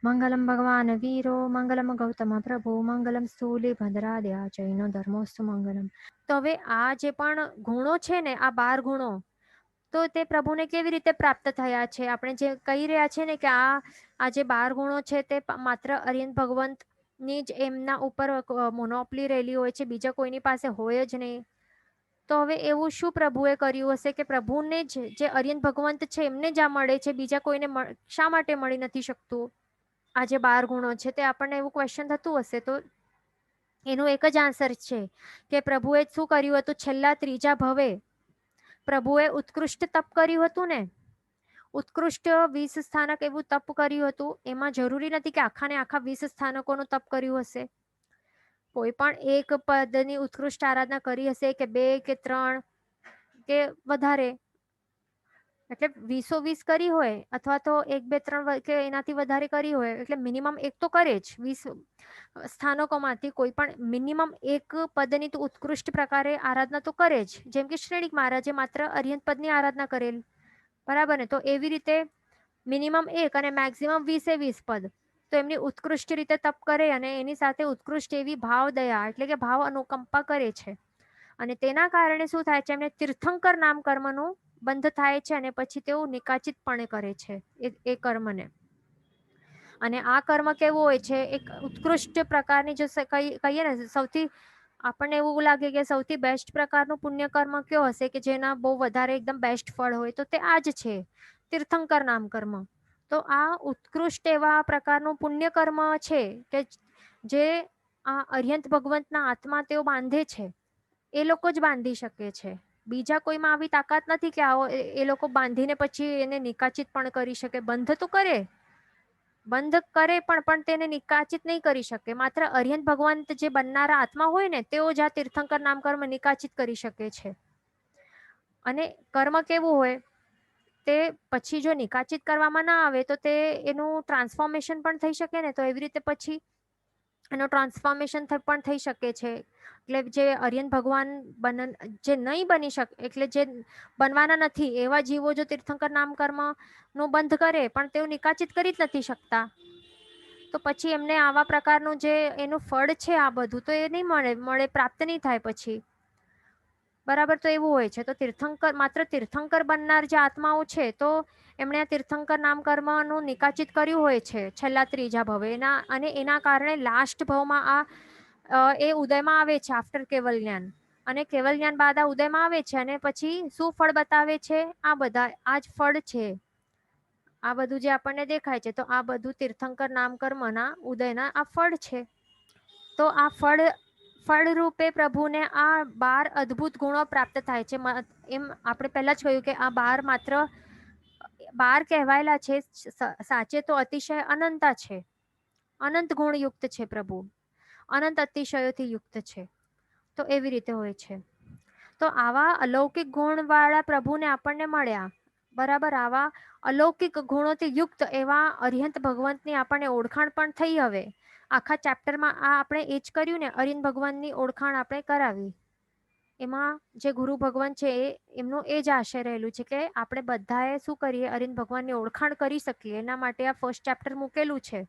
મંગલમ ભગવાન વીરો મંગલમ ગૌતમ પ્રભુ મંગલમ સ્થૂલી ભદ્રાદ્યા જૈનો ધર્મોસ્તુ મંગલમ. તો હવે આ જે પણ ગુણો છે ને, આ 12 ગુણો, તો તે પ્રભુને કેવી રીતે પ્રાપ્ત થયા છે? આપણે જે કહી રહ્યા છે ને કે આ જે 12 ગુણો છે તે માત્ર અરિહંત ભગવંત ની જ એમના ઉપર મોનોપલી રહેલી હોય છે, બીજા કોઈની પાસે હોય જ નહીં. તો હવે એવું શું પ્રભુએ કર્યું હશે કે પ્રભુને જ જે અરિહંત ભગવંત છે એમને જ આ મળે છે, બીજા કોઈને શા માટે મળી નથી શકતું? આ જે 12 ગુણો છે તે આપણને એવું ક્વેશ્ચન થતું હશે, તો એનું એક જ આન્સર છે કે પ્રભુએ શું કર્યું હતું? છેલ્લા 3જા ભવે પ્રભુએ ઉત્કૃષ્ટ તપ કર્યું હતું ને, ઉત્કૃષ્ટ 20 સ્થાનક એવું તપ કર્યું હતું. એમાં જરૂરી નથી કે આખા ને આખા 20 સ્થાનકોનું તપ કર્યું હશે. કોઈ પણ એક પદની ઉત્કૃષ્ટ આરાધના કરી હશે કે 2 કે 3 કે વધારે, એટલે 20 કરી હોય અથવા તો 1 2 3 કે એનાથી વધારે કરી હોય, એટલે મિનિમમ એક તો કરે જ. 20 સ્થાનકોમાંથી કોઈ પણ મિનિમમ એક પદની તો ઉત્કૃષ્ટ પ્રકારે આરાધના તો કરે જ. જેમ કે શ્રેણીક મહારાજે માત્ર અરિહંત પદની આરાધના કરેલ, બરાબર ને? તો એવી રીતે મિનિમમ એક અને મેક્સિમમ 20 પદ તો એમની ઉત્કૃષ્ટ રીતે તપ કરે અને એની સાથે ઉત્કૃષ્ટ એવી ભાવ દયા એટલે કે ભાવ અનુકંપા કરે છે. અને તેના કારણે શું થાય છે? એમને તીર્થંકર નામ કર્મનું બંધ થાય છે અને પછી તેઓ નિકાચિતપણે કરે છે એ કર્મને. અને આ કર્મ કેવું હોય છે? એક ઉત્કૃષ્ટ પ્રકારની, જો કહીએ ને, સૌથી આપણને એવું લાગે કે સૌથી બેસ્ટ પ્રકારનું પુણ્ય કર્મ કયો હશે કે જેના બહુ વધારે એકદમ બેસ્ટ ફળ હોય, તો તે આ જ છે, તીર્થંકર નામ કર્મ. તો આ ઉત્કૃષ્ટ એવા પ્રકારનું પુણ્ય કર્મ છે કે જે આ અરિહંત ભગવંતના આત્મા તેઓ બાંધે છે. એ લોકો જ બાંધી શકે છે. બીજા કોઈમાં આવી તાકાત નથી કે આવો એ લોકો બાંધીને પછી એને નિકાચિત પણ કરી શકે. બંધ તો કરે, બંધ કરે પણ તેને નિકાચિત નહીં કરી શકે. માત્ર અરિહંત ભગવાન જે બનનારા આત્મા હોય ને, તેઓ જ આ તીર્થંકર નામ કર્મ નિકાચિત કરી શકે છે. અને કર્મ કેવું હોય? તે પછી જો નિકાચિત કરવામાં ના આવે તો તે એનું ટ્રાન્સફોર્મેશન પણ થઈ શકે ને, તો એવી રીતે પછી એનું ટ્રાન્સફોર્મેશન પણ થઈ શકે છે. એટલે જે અરિહંત ભગવાન જે નહીં બની શકે, એટલે જે બનવાના નથી એવા જીવો જો તીર્થંકર નામ કર્મ નું બંધ કરે પણ તેઓ નિકાચિત કરી જ નથી શકતા, તો પછી એમને આવા પ્રકારનું જે એનું ફળ છે આ બધું, તો એ નહીં મળે, પ્રાપ્ત નહીં થાય પછી. બરાબર? તો એવું હોય છે. તો તીર્થંકર, માત્ર તીર્થંકર બનનાર જે આત્માઓ છે, તો એમણે આ તીર્થંકર નામ કર્મનું નિકાચિત કર્યું હોય છે છેલ્લા 3જા ભવે. અને એના કારણે લાસ્ટ ભવમાં એ ઉદયમાં આવે છે આફ્ટર કેવલ જ્ઞાન. અને કેવલ જ્ઞાન બાદ આ ઉદયમાં આવે છે અને પછી શું ફળ બતાવે છે? આ બધા આ જ ફળ છે. આ બધું જે આપણને દેખાય છે, તો આ બધું તીર્થંકર નામ કર્મના ઉદયના આ ફળ છે. તો આ ફળ રૂપે પ્રભુને આ 12 અદ્ભુત ગુણો પ્રાપ્ત થાય છે. એમ આપણે પહેલા જ કહ્યું કે આ 12 માત્ર 12 કહેવાયેલા છે, સાચે તો અતિશય અનંતા છે. અનંત ગુણયુક્ત છે પ્રભુ, અનંત અતિશયોથી યુક્ત છે. તો એવી રીતે હોય છે. તો આવા અલૌકિક ગુણ વાળા પ્રભુને આપણને મળ્યા, બરાબર? આવા અલૌકિક ગુણોથી યુક્ત એવા અરિહંત ભગવંતની આપણને ઓળખાણ પણ થઈ. હવે આખા ચેપ્ટરમાં આ આપણે એ જ કર્યું ને, અરિહંત ભગવાનની ઓળખાણ આપણે કરાવી. એમાં જે ગુરુ ભગવાન છે એમનું એ જ આશય રહેલું છે કે આપણે બધાએ શું કરીએ? અરિહંત ભગવાનની ઓળખાણ કરી શકીએ. એના માટે આ ફર્સ્ટ ચેપ્ટર મૂકેલું છે.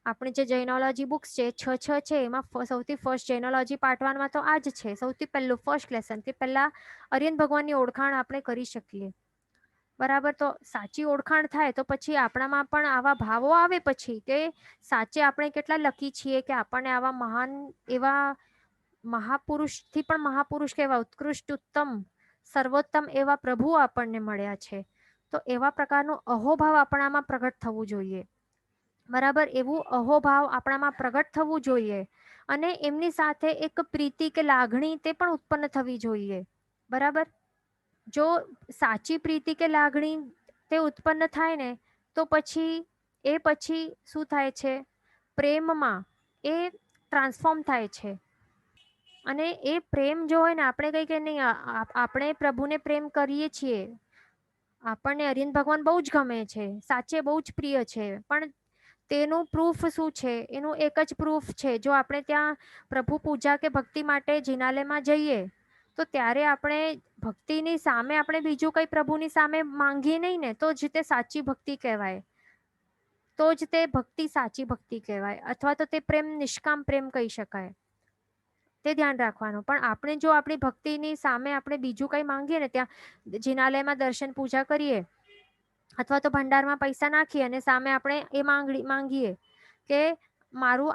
આપણે જે જૈનોલોજી બુક્સ છે 6 છે, એમાં સૌથી ફર્સ્ટ જૈનોલોજી પાર્ટ 1માં તો આ જ છે. સૌથી પહેલું ફર્સ્ટ લેસન કે પહેલા અરિહંત ભગવાનની ઓળખાણ આપણે કરી શકીએ, બરાબર? તો સાચી ઓળખાણ થાય તો પછી આપણામાં પણ આવા ભાવો આવે પછી કે સાચે આપણે કેટલા લકી છીએ કે આપણને આવા મહાન એવા મહાપુરુષથી પણ મહાપુરુષ કેવા ઉત્કૃષ્ટ ઉત્તમ સર્વોત્તમ એવા પ્રભુ આપણને મળ્યા છે. તો એવા પ્રકારનું અહોભાવ આપણામાં પ્રગટ થવું જોઈએ, બરાબર? એવું અહોભાવ આપણામાં પ્રગટ થવું જોઈએ. અને એમની સાથે એક પ્રીતિ કે લાગણી તે પણ ઉત્પન્ન થવી જોઈએ, બરાબર? જો સાચી પ્રીતિ કે લાગણી તે ઉત્પન્ન થાય ને, તો પછી શું થાય છે? પ્રેમમાં એ ટ્રાન્સફોર્મ થાય છે. અને એ પ્રેમ જો હોય ને, આપણે કઈ કે નહીં, આપણે પ્રભુને પ્રેમ કરીએ છીએ, આપણને અરિહંત ભગવાન બહુ જ ગમે છે, સાચે બહુ જ પ્રિય છે, પણ તેનું પ્રૂફ શું છે? એનું એક જ પ્રૂફ છે, જો આપણે ત્યાં પ્રભુ પૂજા કે ભક્તિ માટે જિનાલયમાં જઈએ તો ત્યારે આપણે ભક્તિની સામે આપણે બીજું કઈ પ્રભુની સામે માંગીએ નહીં ને, તો જ તે સાચી ભક્તિ કહેવાય. તો જ તે ભક્તિ સાચી ભક્તિ કહેવાય, અથવા તો તે પ્રેમ નિષ્કામ પ્રેમ કહી શકાય. તે ધ્યાન રાખવાનું. પણ આપણે જો આપણી ભક્તિની સામે આપણે બીજું કંઈ માંગીએ ને, ત્યાં જિનાલયમાં દર્શન પૂજા કરીએ અથવા તો ભંડારમાં પૈસા નાખીએ અને સામે આપણે એ માંગીએ કે મારું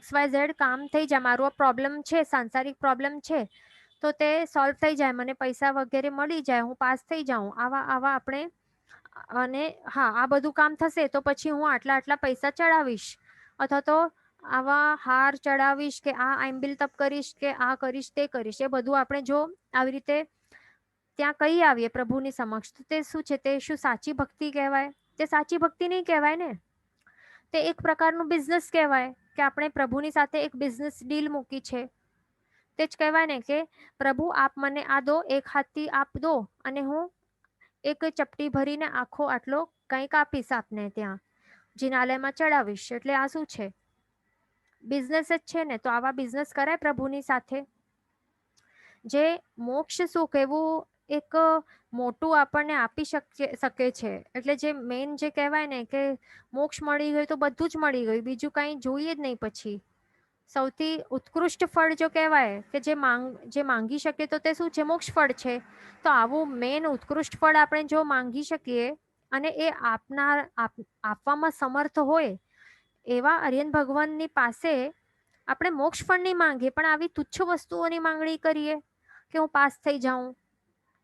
XYZ કામ થઈ જાય, મારું આ પ્રોબ્લેમ છે, સાંસારિક પ્રોબ્લેમ છે, તો તે સોલ્વ થઈ જાય, મને પૈસા વગેરે મળી જાય, હું પાસ થઈ જાઉં, આવા આવા આપણે, અને હા આ બધું કામ થશે તો પછી હું આટલા આટલા પૈસા ચડાવીશ, અથવા તો આવા હાર ચડાવીશ, કે આ આઈમ્બિલ તપ કરીશ, કે આ કરીશ તે કરીશ. એ બધું આપણે જો આવી રીતે ત્યાં કહી આવીએ પ્રભુની સમક્ષ, તો તે શું છે, તે શું સાચી ભક્તિ કહેવાય? તે સાચી ભક્તિ નહીં કહેવાય ને. તે એક પ્રકારનું બિઝનેસ કહેવાય, કે આપણે પ્રભુની સાથે એક બિઝનેસ ડીલ મૂકી છે. તે જ કહેવાય ને કે પ્રભુ આપ મને આ દો, એક હાથથી આપ દો અને હું એક ચપટી ભરીને આખો આટલો કંઈક આપીશ આપને, ત્યાં જિનાલયમાં ચડાવીશ. એટલે આ શું છે? બિઝનેસ જ છે ને. તો આવા બિઝનેસ કરાય પ્રભુની સાથે? જે મોક્ષ સુખ એવું એક મોટું આપણને આપી શકે છે. એટલે જે મેઇન જે કહેવાય ને કે મોક્ષ મળી ગયું તો બધું જ મળી ગયું, બીજું કંઈ જોઈએ જ નહીં. પછી સૌથી ઉત્કૃષ્ટ ફળ જો કહેવાય કે જે માંગી શકે તો તે શું છે? મોક્ષ ફળ છે. તો આવું મેઇન ઉત્કૃષ્ટ ફળ આપણે જો માંગી શકીએ અને એ આપવામાં સમર્થ હોય એવા અરિયન ભગવાનની પાસે આપણે મોક્ષ ફળ નહીં માંગીએ, પણ આવી તુચ્છ વસ્તુઓની માંગણી કરીએ કે હું પાસ થઈ જાઉં,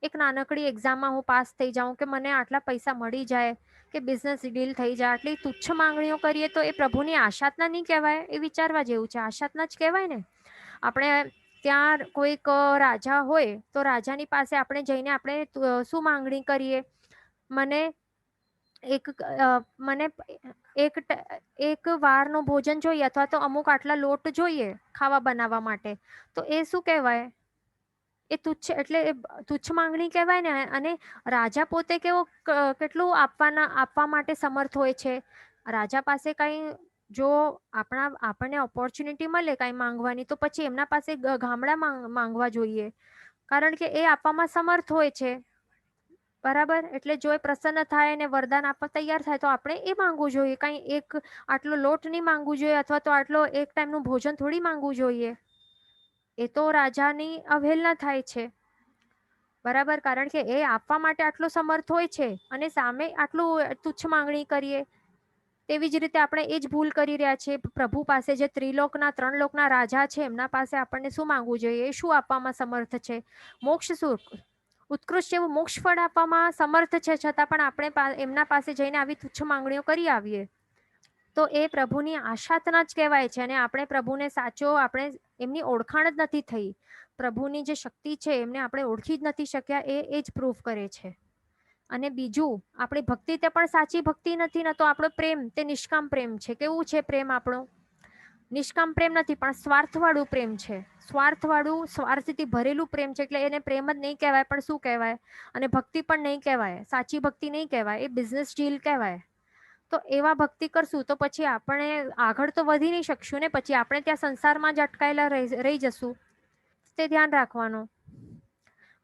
એક નાનકડી એક્ઝામમાં હું પાસ થઈ જાઉં, કે મને આટલા પૈસા મળી જાય, કે બિઝનેસ ડીલ થઈ જાય, આટલી તુચ્છ માંગણીઓ કરીએ તો એ પ્રભુની આશાતના નહીં કહેવાય? એ વિચારવા જેવું છે. આશાતના જ કહેવાય ને. આપણે ત્યાં કોઈક રાજા હોય તો રાજાની પાસે આપણે જઈને આપણે શું માંગણી કરીએ? મને એક વારનું ભોજન જોઈએ, અથવા તો અમુક આટલા લોટ જોઈએ ખાવા બનાવવા માટે. તો એ શું કહેવાય? એ તુચ્છ, એટલે એ તુચ્છ માંગણી કહેવાય ને. અને રાજા પોતે કેટલું આપવા માટે સમર્થ હોય છે. રાજા પાસે કઈ જો આપણને ઓપોર્ચ્યુનિટી મળે કઈ માંગવાની, તો પછી એમના પાસે ગામડા માંગવા જોઈએ, કારણ કે એ આપવામાં સમર્થ હોય છે. બરાબર. એટલે જો એ પ્રસન્ન થાય ને વરદાન આપવા તૈયાર થાય તો આપણે એ માંગવું જોઈએ. કઈ એક આટલો લોટ નહીં માંગવું જોઈએ, અથવા તો આટલો એક ટાઈમનું ભોજન થોડી માંગવું જોઈએ. એ તો રાજાની અવહેલના થાય છે. બરાબર. કારણ કે એ આપવા માટે આટલો સમર્થ હોય છે અને સામે આટલું તુચ્છ માંગણી કરીએ. તેવી જ રીતે આપણે એ જ ભૂલ કરી રહ્યા છીએ પ્રભુ પાસે. જે ત્રિલોકના 3 લોકના રાજા છે એમના પાસે આપણને શું માંગવું જોઈએ? એ શું આપવામાં સમર્થ છે? મોક્ષ સુખ, ઉત્કૃષ્ટ એવું મોક્ષ ફળ આપવામાં સમર્થ છે, છતાં પણ આપણે એમના પાસે જઈને આવી તુચ્છ માંગણીઓ કરી આવીએ તો એ પ્રભુની આશાતના જ કહેવાય છે. અને આપણે પ્રભુને આપણે એમની ઓળખાણ જ નથી થઈ. પ્રભુની જે શક્તિ છે એમને આપણે ઓળખી જ નથી શક્યા, એ જ પ્રૂફ કરે છે. અને બીજું, આપણી ભક્તિ તે પણ સાચી ભક્તિ નથી ને. તો આપણો પ્રેમ તે નિષ્કામ પ્રેમ છે. કેવું છે પ્રેમ આપણો? નિષ્કામ પ્રેમ નથી, પણ સ્વાર્થવાળું પ્રેમ છે. સ્વાર્થથી ભરેલું પ્રેમ છે. એટલે એને પ્રેમ જ નહીં કહેવાય, પણ શું કહેવાય? અને ભક્તિ પણ નહીં કહેવાય, સાચી ભક્તિ નહીં કહેવાય, એ બિઝનેસ ડીલ કહેવાય. તો એવા ભક્તિ કરશું તો પછી આપણે આગળ તો વધી નહીં શકશું ને. પછી આપણે ત્યાં સંસારમાં જ અટકાયેલા રહી જશું. તે ધ્યાન રાખવાનું.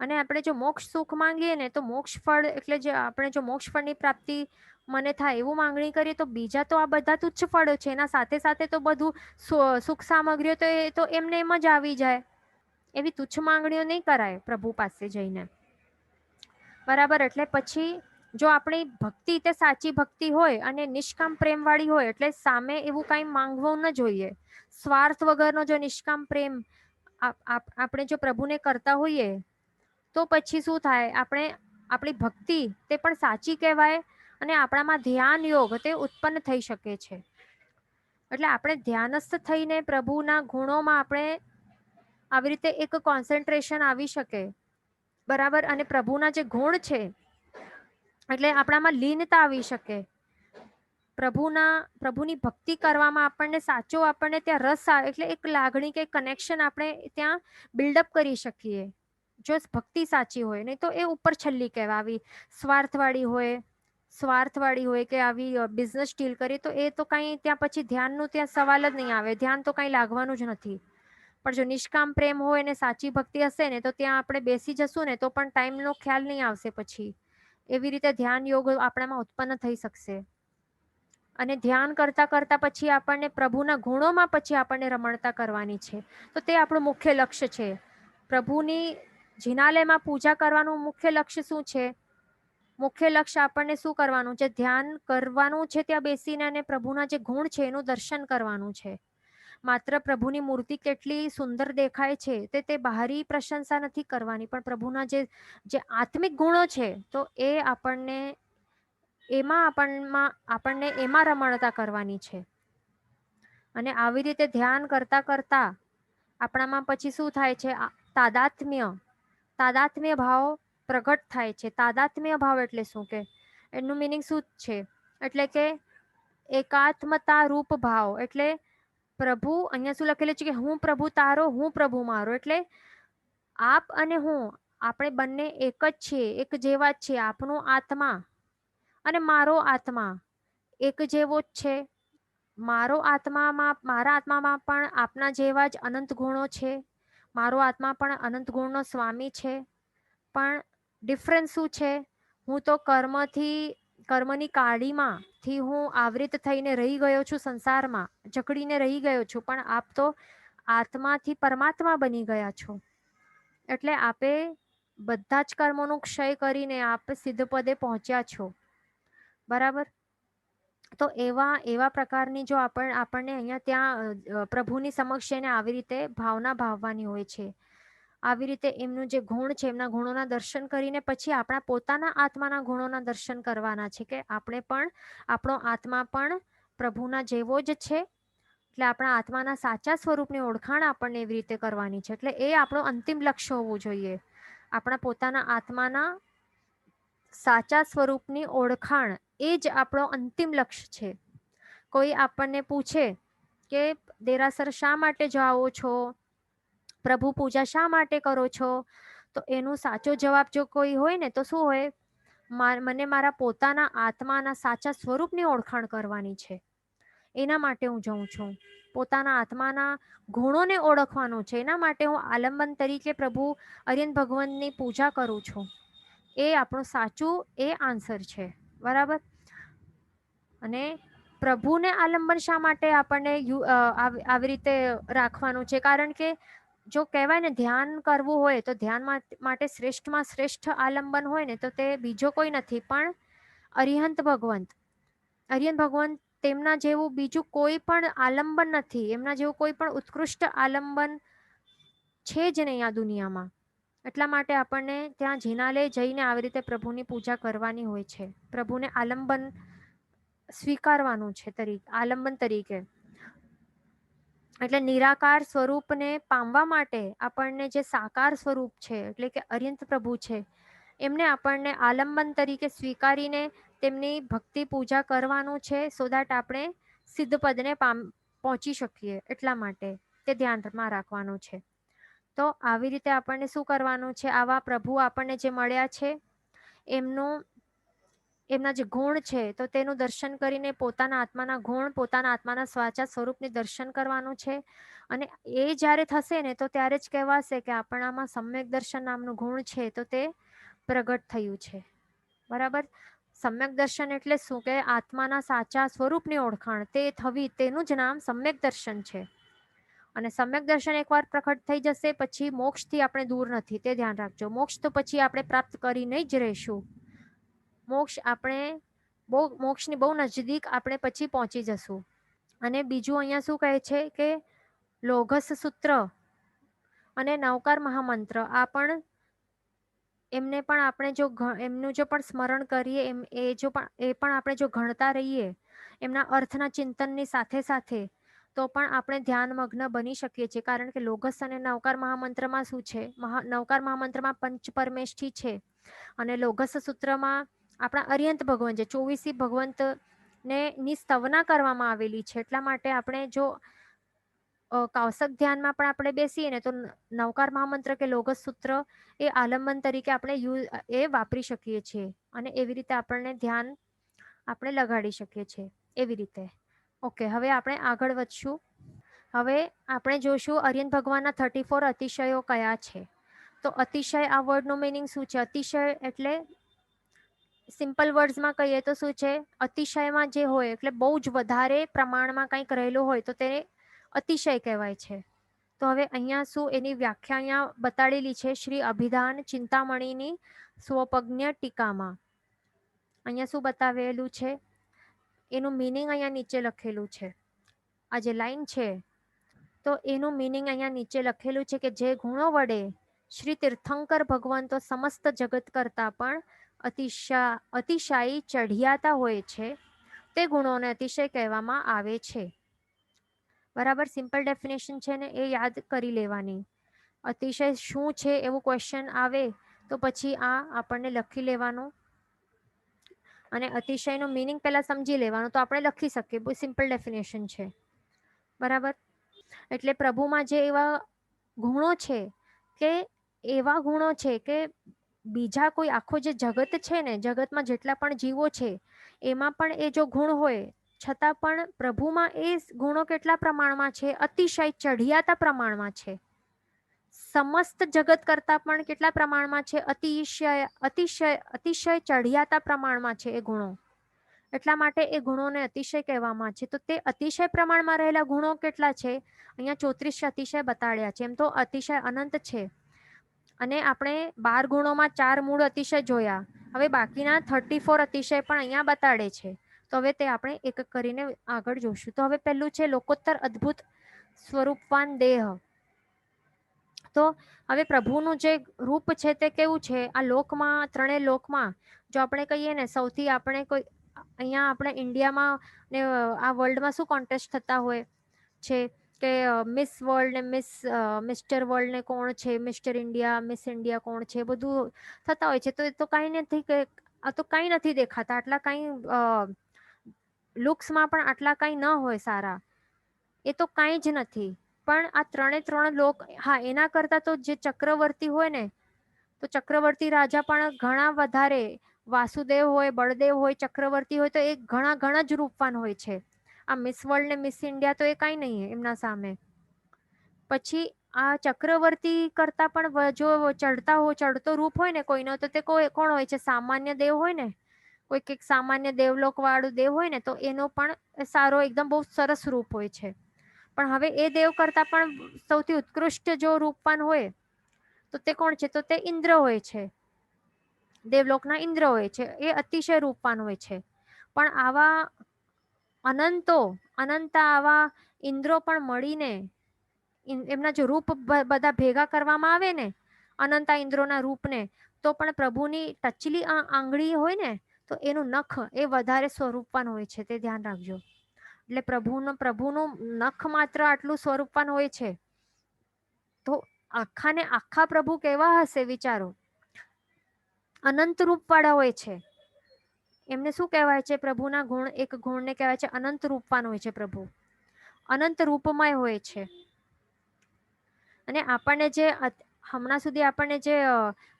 અને આપણે જો મોક્ષ સુખ માંગીએ ને, તો મોક્ષ ફળ એટલે જે આપણે જો મોક્ષ ફળની પ્રાપ્તિ મને થાય એવું માંગણી કરીએ તો બીજા તો આ બધા તુચ્છ ફળો છે. એના સાથે સાથે તો બધું સુખ સામગ્રીઓ તો એ તો એમને એમ જ આવી જાય. એવી તુચ્છ માંગણીઓ નહીં કરાય પ્રભુ પાસે જઈને. બરાબર. એટલે પછી જો આપણી ભક્તિ તે સાચી ભક્તિ હોય અને નિષ્કામ પ્રેમ વાળી હોય, એટલે સામે એવું કઈ માંગવું ન જોઈએ. સ્વાર્થ વગરનો જો નિષ્કામ પ્રેમ આપણે જો પ્રભુને કરતા હોઈએ તો પછી શું થાય? આપણી ભક્તિ તે પણ સાચી કહેવાય અને આપણામાં ધ્યાન યોગ તે ઉત્પન્ન થઈ શકે છે. એટલે આપણે ધ્યાનસ્થ થઈને પ્રભુના ગુણોમાં આપણે આવી રીતે એક કોન્સન્ટ્રેશન આવી શકે. બરાબર. અને પ્રભુના જે ગુણ છે એટલે આપણામાં લીનતા આવી શકે. પ્રભુની ભક્તિ કરવામાં આપણને ત્યાં રસ આવે, એટલે એક લાગણી કે કનેક્શન આપણે ત્યાં બિલ્ડઅપ કરી શકીએ, જો ભક્તિ સાચી હોય. નહીં તો એ ઉપર છલ્લી કહેવાય, આવી સ્વાર્થવાળી હોય કે આવી બિઝનેસ ડીલ કરી તો એ તો કઈ ત્યાં પછી ધ્યાનનું ત્યાં સવાલ જ નહીં આવે. ધ્યાન તો કઈ લાગવાનું જ નથી. પણ જો નિષ્કામ પ્રેમ હોય ને સાચી ભક્તિ હશે ને, તો ત્યાં આપણે બેસી જશું ને તો પણ ટાઈમનો ખ્યાલ નહીં આવશે. પછી એવી રીતે ધ્યાન યોગ આપણામાં ઉત્પન્ન થઈ શકશે. અને ધ્યાન કરતા કરતા પછી આપણને પ્રભુના ગુણોમાં પછી આપણને રમણતા કરવાની છે. તો તે આપણું મુખ્ય લક્ષ્ય છે. પ્રભુની જિનાલયમાં પૂજા કરવાનું મુખ્ય લક્ષ્ય શું છે? મુખ્ય લક્ષ્ય આપણને શું કરવાનું છે? ધ્યાન કરવાનું છે ત્યાં બેસીને, અને પ્રભુના જે ગુણ છે એનું દર્શન કરવાનું છે. માત્ર પ્રભુની મૂર્તિ કેટલી સુંદર દેખાય છે તે બહારી પ્રશંસા નથી કરવાની, પણ પ્રભુના જે આત્મિક ગુણો છે તો એ આપણને એમાં રમણતા કરવાની છે. અને આવી રીતે ધ્યાન કરતા કરતા આપણામાં પછી શું થાય છે? તાદાત્મ્ય ભાવ પ્રગટ થાય છે. તાદાત્મ્ય ભાવ એટલે શું? કે એનું મિનિંગ શું છે? એટલે કે એકાત્મતા રૂપ ભાવ. એટલે પ્રભુ, અહીંયા શું લખેલું છે કે હું પ્રભુ તારો, હું પ્રભુ મારો. એટલે આપ અને હું, આપણે બંને એક જ છીએ, એક જેવા જ છીએ. આપનો આત્મા અને મારો આત્મા એક જેવો જ છે. મારા આત્મામાં પણ આપના જેવા જ અનંત ગુણો છે. મારો આત્મા પણ અનંત ગુણનો સ્વામી છે. પણ ડિફરન્સ શું છે? હું તો કર્મની કાળીમાંથી હું આવૃત થઈને રહી ગયો છું, સંસારમાં જકડીને રહી ગયો છું. પણ આપ તો આત્માથી પરમાત્મા બની ગયા છો. એટલે આપે બધા જ કર્મોનો ક્ષય કરીને આપ સિદ્ધ પદે પહોંચ્યા છો. બરાબર? તો એવા પ્રકારની જો આપણને અહીંયા ત્યાં પ્રભુની સમક્ષ એને આવી રીતે ભાવના ભાવવાની હોય છે. આવી રીતે એમનું જે ગુણ છે, એમના ગુણોના દર્શન કરીને પછી આપણા પોતાના આત્માના ગુણોના દર્શન કરવાના છે. કે આપણે પણ, આપણો આત્મા પણ પ્રભુના જેવો જ છે. એટલે આપણા આત્માના સાચા સ્વરૂપની ઓળખાણ આપણને એવી રીતે કરવાની છે. એટલે એ આપણો અંતિમ લક્ષ્ય હોવું જોઈએ. આપણા પોતાના આત્માના સાચા સ્વરૂપની ઓળખાણ, એ જ આપણો અંતિમ લક્ષ્ય છે. કોઈ આપણને પૂછે કે દેરાસર શા માટે જાઓ છો, પ્રભુ પૂજા શા માટે કરો છો, તો એનો સાચો જવાબ જો કોઈ હોય ને તો શું હોય? મને મારા પોતાના આત્માના સાચા સ્વરૂપની ઓળખાણ કરવાની છે. એના માટે હું જાઉં છું. પોતાના આત્માના ગુણોને ઓળખવાનું છે. એના માટે હું આલંબન તરીકે પ્રભુ અરિયંત ભગવાનની પૂજા કરું છું. એ આપણું સાચું આન્સર છે. બરાબર? અને પ્રભુને આલંબન શા માટે આપણને આવી રીતે રાખવાનું છે? કારણ કે જો કહેવાય ને, ધ્યાન કરવું હોય તો ધ્યાન માટે શ્રેષ્ઠમાં શ્રેષ્ઠ આલંબન હોય ને તો તે બીજો કોઈ નથી પણ અરિહંત ભગવંત. અરિહંત ભગવંત, તેમના જેવું બીજું કોઈ પણ આલંબન નથી. એમના જેવું કોઈ પણ ઉત્કૃષ્ટ આલંબન છે જ નહીં આ દુનિયામાં. એટલા માટે આપણને ત્યાં જિનાલય જઈને આવી રીતે પ્રભુની પૂજા કરવાની હોય છે. પ્રભુને આલંબન સ્વીકારવાનું છે, આલંબન તરીકે. એટલે નિરાકાર સ્વરૂપને પામવા માટે આપણને જે સાકાર સ્વરૂપ છે, એટલે કે અરિહંત પ્રભુ છે, એમને આપણને આલંબન તરીકે સ્વીકારીને તેમની ભક્તિ પૂજા કરવાનું છે. સો દેટ આપણે સિદ્ધ પદને પહોંચી શકીએ. એટલા માટે તે ધ્યાનમાં રાખવાનું છે. તો આવી રીતે આપણને શું કરવાનું છે? આવા પ્રભુ આપણને જે મળ્યા છે એમના જે ગુણ છે તો તેનું દર્શન કરીને પોતાના આત્માના ગુણ, પોતાના આત્માના સાચા સ્વરૂપને દર્શન કરવાનું છે. અને એ જ્યારે થશે ને તો ત્યારે જ કહેવાશે કે આપણામાં સમ્યક દર્શન નામનું ગુણ છે તો તે પ્રગટ થયું છે. બરાબર? સમ્યક દર્શન એટલે શું? કે આત્માના સાચા સ્વરૂપની ઓળખાણ તે થવી, તેનું જ નામ સમ્યક દર્શન છે. અને સમ્યક દર્શન એકવાર પ્રકટ થઈ જશે પછી મોક્ષથી આપણે દૂર નથી, તે ધ્યાન રાખજો. મોક્ષ તો પછી આપણે પ્રાપ્ત કરીને જ રહીશું. મોક્ષની બહુ નજદીક આપણે પછી પહોંચી જશું. અને બીજું અહીંયા શું કહે છે કે લોઘસ સૂત્ર અને નવકાર મહામંત્ર, આ પણ એમને પણ આપણે જો એમનું જો પણ સ્મરણ કરીએ, એ પણ આપણે જો ગણતા રહીએ એમના અર્થના ચિંતનની સાથે સાથે, તો પણ આપણે ધ્યાનમગ્ન બની શકીએ છીએ. કારણ કે લોઘસ અને નવકાર મહામંત્રમાં શું છે? નવકાર મહામંત્રમાં પંચ પરમેષ્ઠી છે અને લોઘસ સૂત્રમાં આપણા અરિહંત ભગવાન છે. 24 ભગવંત ની સ્તવના કરવામાં આવેલી છે. એટલા માટે આપણે જો કૌશક ધ્યાનમાં પણ આપણે બેસીએ ને તો નવકાર મહામંત્ર કે લોઘસ સૂત્ર એ આલંબન તરીકે આપણે વાપરી શકીએ છીએ. અને એવી રીતે આપણને ધ્યાન આપણે લગાડી શકીએ છીએ. એવી રીતે. ઓકે, હવે આપણે આગળ વધશું. હવે આપણે જોશું અરિહંત ભગવાનના 34 અતિશયો કયા છે. તો અતિશય, આ વર્ડનો મિનિંગ શું છે? અતિશય એટલે સિમ્પલ વર્ડ્સમાં કહીએ તો શું છે, અતિશયમાં જે હોય એટલે બહુ જ વધારે પ્રમાણમાં કંઈક રહેલું હોય તો તેને અતિશય કહેવાય છે. તો હવે અહીંયા શું એની વ્યાખ્યા અહીંયા બતાડેલી છે શ્રી અભિધાન ચિંતામણીની સ્વપજ્ઞ ટીકામાં. અહીંયા શું બતાવેલું છે એનું મિનિંગ અહીંયા નીચે લખેલું છે. આ જે લાઈન છે તો એનું મિનિંગ અહીંયા નીચે લખેલું છે કે જે ગુણો વડે શ્રી તીર્થંકર ભગવંતો સમસ્ત જગત કરતા પણ અતિશાયી ચઢિયાતા હોય છે તે ગુણોને અતિશય કહેવામાં આવે છે. બરાબર, સિમ્પલ ડેફિનેશન છે ને એ યાદ કરી લેવાની. અતિશય શું છે એવું ક્વેશ્ચન આવે તો પછી આ આપણને લખી લેવાનું અને અતિશયનો મિનિંગ પહેલા સમજી લેવાનું તો આપણે લખી શકીએ. બહુ સિમ્પલ ડેફિનેશન છે. બરાબર, એટલે પ્રભુમાં જે એવા ગુણો છે કે એવા ગુણો છે કે બીજા કોઈ આખો જે જગત છે ને, જગતમાં જેટલા પણ જીવો છે એમાં પણ એ જો ગુણ હોય છતાં પણ પ્રભુમાં એ ગુણો કેટલા પ્રમાણમાં છે? અતિશય ચઢિયાતા પ્રમાણમાં છે. સમસ્ત જગત કરતા પણ કેટલા પ્રમાણમાં છે? અતિશય ચઢિયાતા પ્રમાણમાં છે એ ગુણો. એટલા માટે એ ગુણોને અતિશય કહેવામાં છે. તો તે અતિશય પ્રમાણમાં રહેલા ગુણો કેટલા છે? અહીંયા 34 અતિશય બતાડ્યા છે. એમ તો અતિશય અનંત છે અને આપણે 12 ગુણોમાં 4 મૂળ અતિશય જોયા. હવે બાકીના 34 અતિશય પણ અહીંયા બતાડે છે. તો હવે તે આપણે એક કરીને આગળ જોશું. તો હવે પહેલું છે લોકોત્તર અદ્ભુત સ્વરૂપવાન દેહ. તો હવે પ્રભુનું જે રૂપ છે તે કેવું છે? આ લોકમાં, ત્રણેય લોકમાં જો આપણે કહીએ ને, સૌથી આપણે કોઈ અહીંયા આપણે ઇન્ડિયામાં ને આ વર્લ્ડમાં શું કોન્ટેસ્ટ થતા હોય છે કે મિસ વર્લ્ડ ને મિસ્ટર વર્લ્ડ ને કોણ છે, મિસ્ટર ઇન્ડિયા, મિસ ઇન્ડિયા કોણ છે, બધું થતા હોય છે. તો એ તો કાંઈ નથી કે આ તો કાંઈ નથી દેખાતા. આટલા કાંઈ લુક્સમાં પણ આટલા કાંઈ ન હોય સારા, એ તો કાંઈ જ નથી. પણ આ ત્રણ લોક, હા એના કરતા તો જે ચક્રવર્તી હોય ને, તો ચક્રવર્તી રાજા પણ ઘણા વધારે, વાસુદેવ હોય, બળદેવ હોય, ચક્રવર્તી હોય તો એ ઘણા જ રૂપવાન હોય છે. આ મિસ વર્લ્ડ ને મિસ ઇન્ડિયા તો એ કાંઈ નહીં એમના સામે. પછી આ ચક્રવર્તી કરતા પણ જો ચડતો રૂપ હોય ને કોઈનો, તો તે કોણ હોય છે? સામાન્ય દેવ હોય ને, કોઈક સામાન્ય દેવલોક વાળું દેવ હોય ને, તો એનો પણ સારો એકદમ બહુ સરસ રૂપ હોય છે. પણ હવે એ દેવ કરતા પણ સૌથી ઉત્કૃષ્ટ જો રૂપવાન હોય તો તે કોણ છે? તો તે ઇન્દ્ર હોય છે. દેવલોકના ઇન્દ્ર હોય છે. એ અતિશય રૂપવાન હોય છે. પણ આવા અનંત આવા ઇન્દ્રો પણ મળીને એમના જો રૂપ બધા ભેગા કરવામાં આવે ને, અનંતા ઇન્દ્રોના રૂપને, તો પણ પ્રભુની ટચલી આંગળી હોય ને, તો એનું નખ એ વધારે સ્વરૂપવાન હોય છે. તે ધ્યાન રાખજો. એટલે પ્રભુનું નખ માત્ર આટલું સ્વરૂપવાન હોય છે તો આખા ને આખા પ્રભુ કેવા હશે વિચારો? અનંત રૂપ વાળા હોય છે. એમને શું કહેવાય છે? પ્રભુના ગુણ, એક ગુણને કહેવાય છે અનંત રૂપવાન હોય છે. પ્રભુ અનંત રૂપમય હોય છે. અને આપણને જે હમણાં સુધી આપણને જે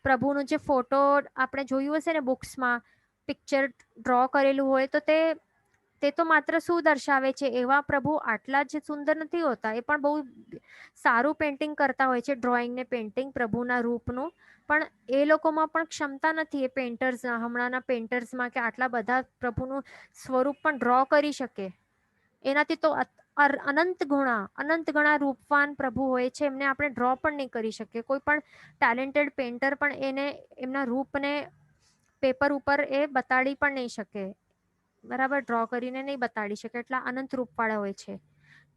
પ્રભુનું જે ફોટો આપણે જોયું હશે ને બુક્સમાં, પિક્ચર ડ્રો કરેલું હોય, તો તે તો માત્ર શું દર્શાવે છે? એવા પ્રભુ આટલા જ સુંદર નથી હોતા. એ પણ બહુ સારું પેન્ટિંગ કરતા હોય છે, ડ્રોઈંગ ને પેન્ટિંગ પ્રભુના રૂપનું. પણ એ લોકોમાં પણ ક્ષમતા નથી એ પેન્ટર્સ, હમણાંના પેન્ટર્સમાં, કે આટલા બધા પ્રભુનું સ્વરૂપ પણ ડ્રો કરી શકે. એનાથી તો અનંત ગણા રૂપવાન પ્રભુ હોય છે. એમને આપણે ડ્રો પણ નહીં કરી શકીએ. કોઈ પણ ટેલેન્ટેડ પેન્ટર પણ એને એમના રૂપને પેપર ઉપર એ બતાડી પણ નહીં શકે. બરાબર, ડ્રો કરીને નહીં બતાડી શકે. એટલા અનંત રૂપવાળા હોય છે.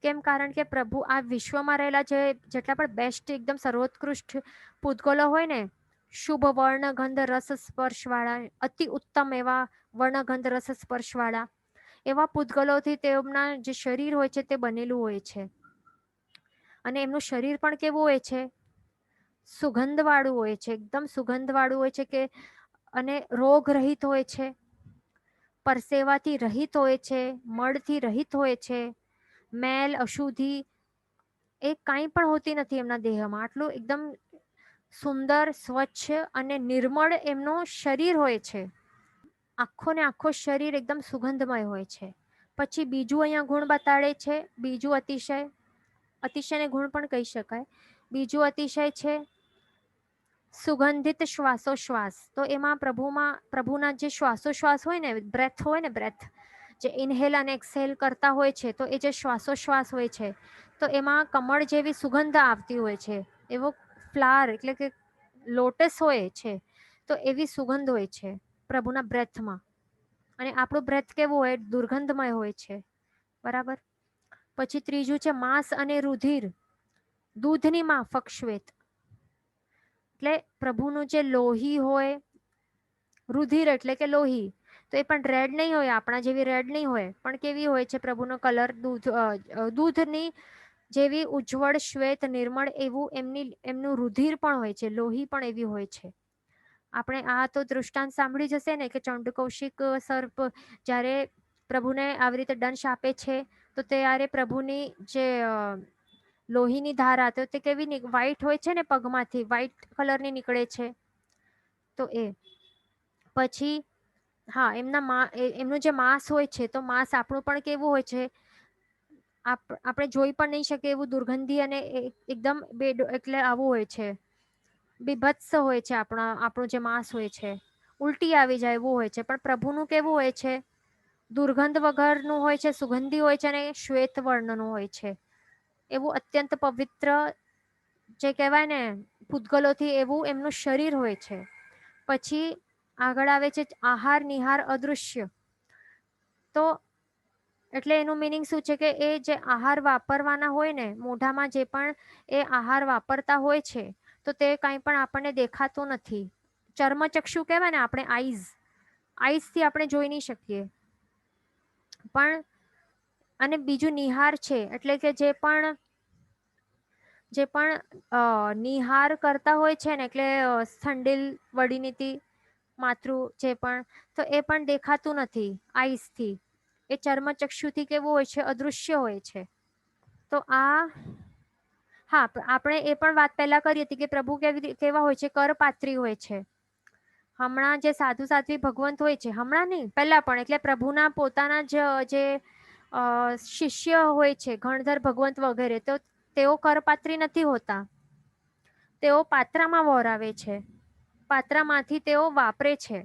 કેમ? કારણ કે પ્રભુ આ વિશ્વમાં રહેલા જેટલા પણ બેસ્ટ, એકદમ સર્વોત્કૃષ્ટ પૂતગલો હોય ને, શુભ વર્ણ ગંધ રસ સ્પર્શ વાળા, અતિ ઉત્તમ એવા વર્ણગંધ રસ સ્પર્શ વાળા એવા પૂતગલોથી તેમના જે શરીર હોય છે તે બનેલું હોય છે. અને એમનું શરીર પણ કેવું હોય છે? સુગંધ વાળું હોય છે. એકદમ સુગંધ વાળું હોય છે કે અને રોગ રહિત હોય છે, પરસેવાથી રહિત હોય છે, મળથી રહિત હોય છે, મેલ અશુદ્ધિ એ કાંઈ પણ હોતી નથી એમના દેહમાં. આટલું એકદમ સુંદર, સ્વચ્છ અને નિર્મળ એમનું શરીર હોય છે. આખો ને આખો શરીર એકદમ સુગંધમય હોય છે. પછી બીજું અહીંયા ગુણ બતાડે છે. બીજું અતિશયને ગુણ પણ કહી શકાય. બીજું અતિશય છે સુગંધિત શ્વાસોશ્વાસ, તો એમાં પ્રભુના જે શ્વાસોશ્વાસ હોય ને, બ્રેથ હોય ને, બ્રેથ જે ઇનહેલ અને એક્સહેલ કરતા હોય છે, તો એ જે શ્વાસોશ્વાસ હોય છે, તો એમાં કમળ જેવી સુગંધ આવતી હોય છે. એવો ફ્લાવર એટલે કે લોટસ હોય છે, તો એવી સુગંધ હોય છે પ્રભુના બ્રેથમાં. અને આપણું બ્રેથ કેવું હોય? દુર્ગંધમય હોય છે. બરાબર. પછી ત્રીજું છે માંસ અને રુધિર, દૂધની માફક શ્વેત. એટલે પ્રભુનું જે લોહી હોય, રુધિર એટલે કે લોહી, તો એ પણ રેડ નહીં હોય, આપણા જેવી રેડ નહીં હોય, પણ કેવી હોય છે પ્રભુનો કલર? દૂધની જેવી ઉજ્જવળ શ્વેત નિર્મળ એવું એમનું રુધિર પણ હોય છે, લોહી પણ એવી હોય છે. આપણે આ તો દૃષ્ટાંત સાંભળી જશે ને કે ચંડકૌશિક સર્પ જ્યારે પ્રભુને આવી રીતે દંશ આપે છે, તો ત્યારે પ્રભુની જે લોહીની ધારા, તો તે કેવી વ્હાઈટ હોય છે ને, પગમાંથી વ્હાઈટ કલરની નીકળે છે. તો એ પછી હા, એમનું જે માંસ હોય છે, તો માંસ આપણું પણ કેવું હોય છે? આપણે જોઈ પણ નહીં શકીએ એવું દુર્ગંધી અને એકદમ એટલે આવું હોય છે, બીભત્સ હોય છે. આપણું જે માંસ હોય છે, ઉલટી આવી જાય એવું હોય છે. પણ પ્રભુનું કેવું હોય છે? દુર્ગંધ વગરનું હોય છે, સુગંધી હોય છે અને શ્વેત વર્ણનું હોય છે. એવું અત્યંત પવિત્ર જે કહેવાય ને પૂતગલોથી, એવું એમનું શરીર હોય છે. પછી આગળ આવે છે આહાર નિહાર અદૃશ્ય. તો એટલે એનું મિનિંગ શું છે કે એ જે આહાર વાપરવાના હોય ને, મોઢામાં જે પણ એ આહાર વાપરતા હોય છે, તો તે કંઈ પણ આપણને દેખાતું નથી. ચર્મચક્ષુ કહેવાય ને આપણે, આઈઝથી આપણે જોઈ નહીં શકીએ. પણ અને બીજું નિહાર છે, એટલે કે જે પણ નિહાર કરતા હોય છે ને, એટલે સંડિલ વડીનીતિ માતૃ જે પણ, તો એ પણ દેખાતું નથી આઈસથી. એ ચર્મચક્ષુથી કેવું હોય છે? અદૃશ્ય હોય છે. તો આ હા, આપણે એ પણ વાત પહેલા કરી હતી કે પ્રભુ કેવા હોય છે? કરપાત્રી હોય છે. હમણાં જે સાધુ સાધ્વી ભગવંત હોય છે, હમણાં નહીં, પહેલા પણ, એટલે પ્રભુના પોતાના જે શિષ્ય હોય છે, ગણધર ભગવંત વગેરે, તો તેઓ કરપાત્રી નથી હોતા. તેઓ પાત્રામાં વહોરાવે છે, પાત્રામાંથી તેઓ વાપરે છે.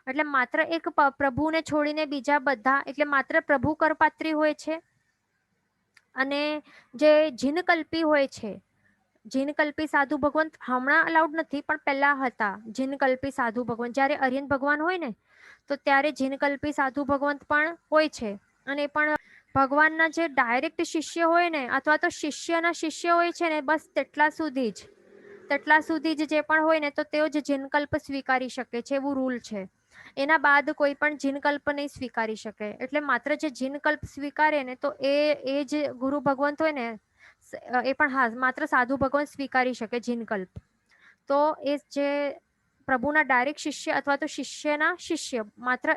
એટલે માત્ર એક પ્રભુને છોડીને બીજા બધા, એટલે માત્ર પ્રભુ કરપાત્રી હોય છે. અને જે જીનકલ્પી હોય છે, જીનકલ્પી સાધુ ભગવંત હમણાં અલાઉડ નથી, પણ પહેલા હતા જીનકલ્પી સાધુ ભગવંત. જ્યારે અરિયન ભગવાન હોય ને, તો ત્યારે જીનકલ્પી સાધુ ભગવંત પણ હોય છે. અને પણ ભગવાનના જે ડાયરેક્ટ શિષ્ય હોય ને, અથવા તો શિષ્યના શિષ્ય હોય છે ને, બસ તેટલા સુધી જ જે પણ હોય ને, તો તેઓ જ જીનકલ્પ સ્વીકારી શકે છે, એવું રૂલ છે. એના બાદ કોઈ પણ જીનકલ્પ નહીં સ્વીકારી શકે. એટલે માત્ર જે જીનકલ્પ સ્વીકારે ને, તો એ જે ગુરુ ભગવંત હોય ને, એ પણ હા, માત્ર સાધુ ભગવંત સ્વીકારી શકે જીનકલ્પ. તો એ જે પ્રભુના ડાયરેક્ટ શિષ્ય અથવા તો શિષ્યના શિષ્ય માત્ર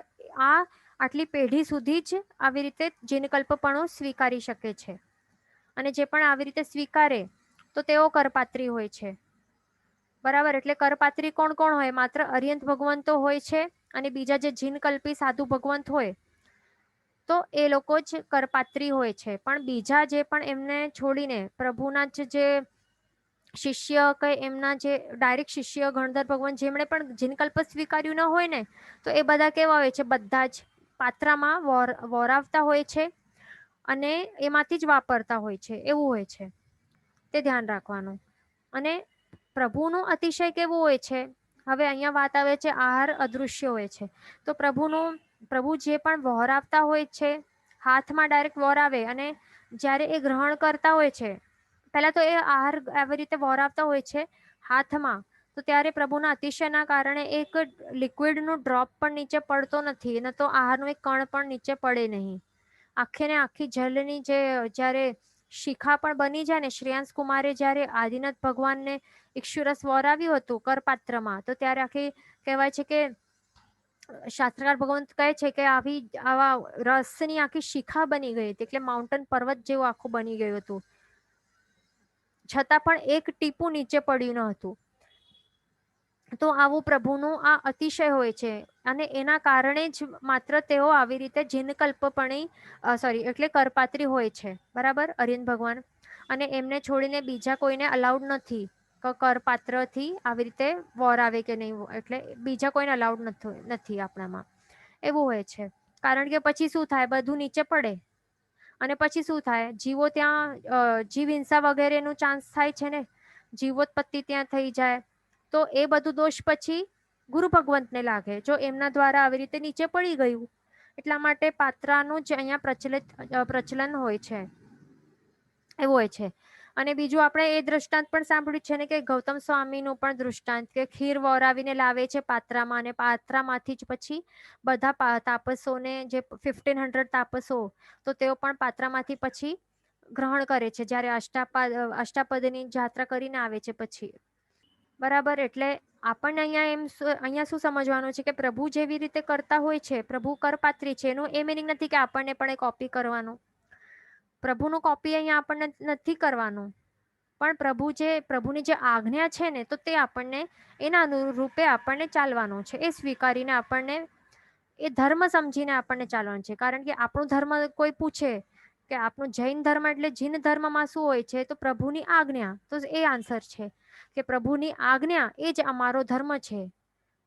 આટલી પેઢી સુધી જ આવી રીતે જીનકલ્પપણું સ્વીકારી શકે છે. અને જે પણ આવી રીતે સ્વીકારે, તો તેઓ કરપાત્રી હોય છે. બરાબર. એટલે કરપાત્રી કોણ કોણ હોય? માત્ર અરિયંત ભગવંતો હોય છે, અને બીજા જે જીનકલ્પી સાધુ ભગવંત હોય, તો એ લોકો જ કરપાત્રી હોય છે. પણ બીજા જે પણ એમને છોડીને પ્રભુના જે શિષ્ય કે એમના જે ડાયરેક્ટ શિષ્ય ગણધર ભગવાન, જેમણે પણ જીનકલ્પ સ્વીકાર્યું ન હોય ને, તો એ બધા કેવા હોય છે? બધા જ પાત્રામાં વોરાવતા હોય છે અને એમાંથી જ વાપરતા હોય છે, એવું હોય છે. તે ધ્યાન રાખવાનું. અને પ્રભુનું અતિશય કેવું હોય છે? હવે અહીંયા વાત આવે છે આહાર અદૃશ્ય હોય છે. તો પ્રભુ જે પણ વહોરાવતા હોય છે, હાથમાં ડાયરેક્ટ વહોરાવે, અને જ્યારે એ ગ્રહણ કરતા હોય છે, પહેલા તો એ આહાર આવી રીતે વહોરાવતા હોય છે હાથમાં, તો ત્યારે પ્રભુના અતિશયના કારણે એક લિક્વિડનું ડ્રોપ પણ નીચે પડતો નથી, ન તો આહારનું એક કણ પણ નીચે પડે નહીં. આખે ને આખી જલની જે જ્યારે શિખા પણ બની જાય ને, શ્રેયાંશ કુમારે જ્યારે આદિનાથ ભગવાનને ઇક્ષુરસ વહોરાવ્યું હતું કરપાત્રમાં, તો ત્યારે આખી કહેવાય છે કે શાસ્ત્રકાર ભગવંત કહે છે કે આવા રસની આખી શિખા બની ગઈ હતી, એટલે માઉન્ટેન પર્વત જેવું આખું બની ગયું હતું, છતાં પણ એક ટીપું નીચે પડ્યું ન હતું. તો આવું પ્રભુનું આ અતિશય હોય છે. અને એના કારણે જ માત્ર તેઓ આવી રીતે જીનકલ્પપણી એટલે કરપાત્રી હોય છે. બરાબર. અરિયન ભગવાન, અને એમને છોડીને બીજા કોઈને અલાઉડ નથી. કરપાત્રથી આવી રીતે વોર આવે કે નહીં, એટલે બીજા કોઈને અલાઉડ નથી આપણામાં, એવું હોય છે. કારણ કે પછી શું થાય, બધું નીચે પડે અને પછી શું થાય, જીવો ત્યાં જીવ હિંસા વગેરેનું ચાન્સ થાય છે ને, જીવોત્પત્તિ ત્યાં થઈ જાય. તો એ બધું દોષ પછી ગુરુ ભગવંતને લાગે, જો એમના દ્વારા આવી રીતે નીચે પડી ગયું. એટલા માટે પાત્રાનું જ અહીંયા પ્રચલન હોય છે, એવું હોય છે. અને બીજું આપણે એ દ્રષ્ટાંત પણ સાંભળ્યું છે ને કે ગૌતમ સ્વામીનું પણ દૃષ્ટાંત, કે ખીર વોરાવીને લાવે છે પાત્રામાં, અને પાત્રામાંથી જ પછી બધા તાપસોને, જે 1500 તાપસો, તો તેઓ પણ પાત્રામાંથી પછી ગ્રહણ કરે છે જ્યારે અષ્ટાપદની જાત્રા કરીને આવે છે પછી. બરાબર. એટલે આપણને અહીંયા શું સમજવાનું છે કે પ્રભુ જેવી રીતે કરતા હોય છે, પ્રભુ કરપાત્રી છે, એનું એ મિનિંગ નથી કે આપણને પણ એ કોપી કરવાનું. પ્રભુનું કોપી અહીંયા આપણને નથી કરવાનું, પણ પ્રભુની જે આજ્ઞા છે ને, તો તે આપણને એના અનુરૂપે આપણને ચાલવાનું છે. એ સ્વીકારીને આપણને એ ધર્મ સમજીને આપણને ચાલવાનું છે. કારણ કે આપણું ધર્મ કોઈ પૂછે કે આપણું જૈન ધર્મ એટલે જીન ધર્મમાં શું હોય છે, તો પ્રભુની આજ્ઞા, તો એ આન્સર છે કે પ્રભુની આજ્ઞા એ જ અમારો ધર્મ છે.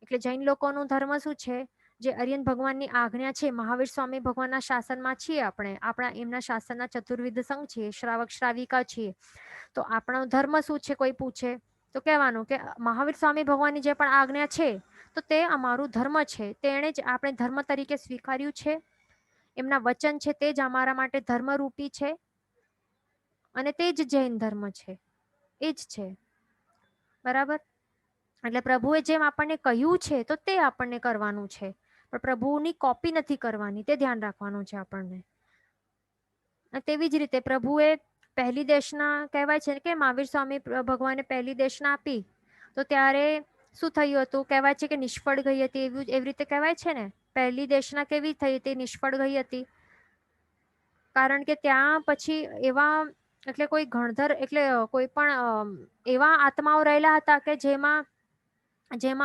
એટલે જૈન લોકોનું ધર્મ શું છે, જે અરિયન ભગવાનની આજ્ઞા છે, મહાવીર સ્વામી ભગવાનના શાસનમાં છીએ આપણે, આપણા એમના શાસનના ચતુર્વિધ સંઘ છીએ, શ્રાવક શ્રાવિકા છીએ. તો આપણો ધર્મ શું છે, કોઈ પૂછે તો કહેવાનું કે મહાવીર સ્વામી ભગવાનની જે પણ આજ્ઞા છે, તો તે અમારું ધર્મ છે, તેણે જ આપણે ધર્મ તરીકે સ્વીકાર્યું છે. એમના વચન છે તે જ અમારા માટે ધર્મરૂપી છે, અને તે જ જૈન ધર્મ છે, એ જ છે. બરાબર. એટલે પ્રભુએ જેમ આપણને કહ્યું છે તો તે આપણને કરવાનું છે, પણ પ્રભુની કોપી નથી કરવાની, તે ધ્યાન રાખવાનું છે આપણને. તેવી જ રીતે પ્રભુએ પહેલી દેશના કહેવાય છે કે મહાવીર સ્વામી ભગવાને પહેલી દેશના આપી, તો ત્યારે શું થયું હતું, કહેવાય છે કે નિષ્ફળ ગઈ હતી, એવી રીતે કહેવાય છે ને. પહેલી દેશના કેવી થઈ હતી, નિષ્ફળ ગઈ હતી. કારણ કે ત્યાં પછી એવા, એટલે કોઈ ગણધર, એટલે કોઈ પણ એવા આત્માઓ રહેલા હતા કે જેમાં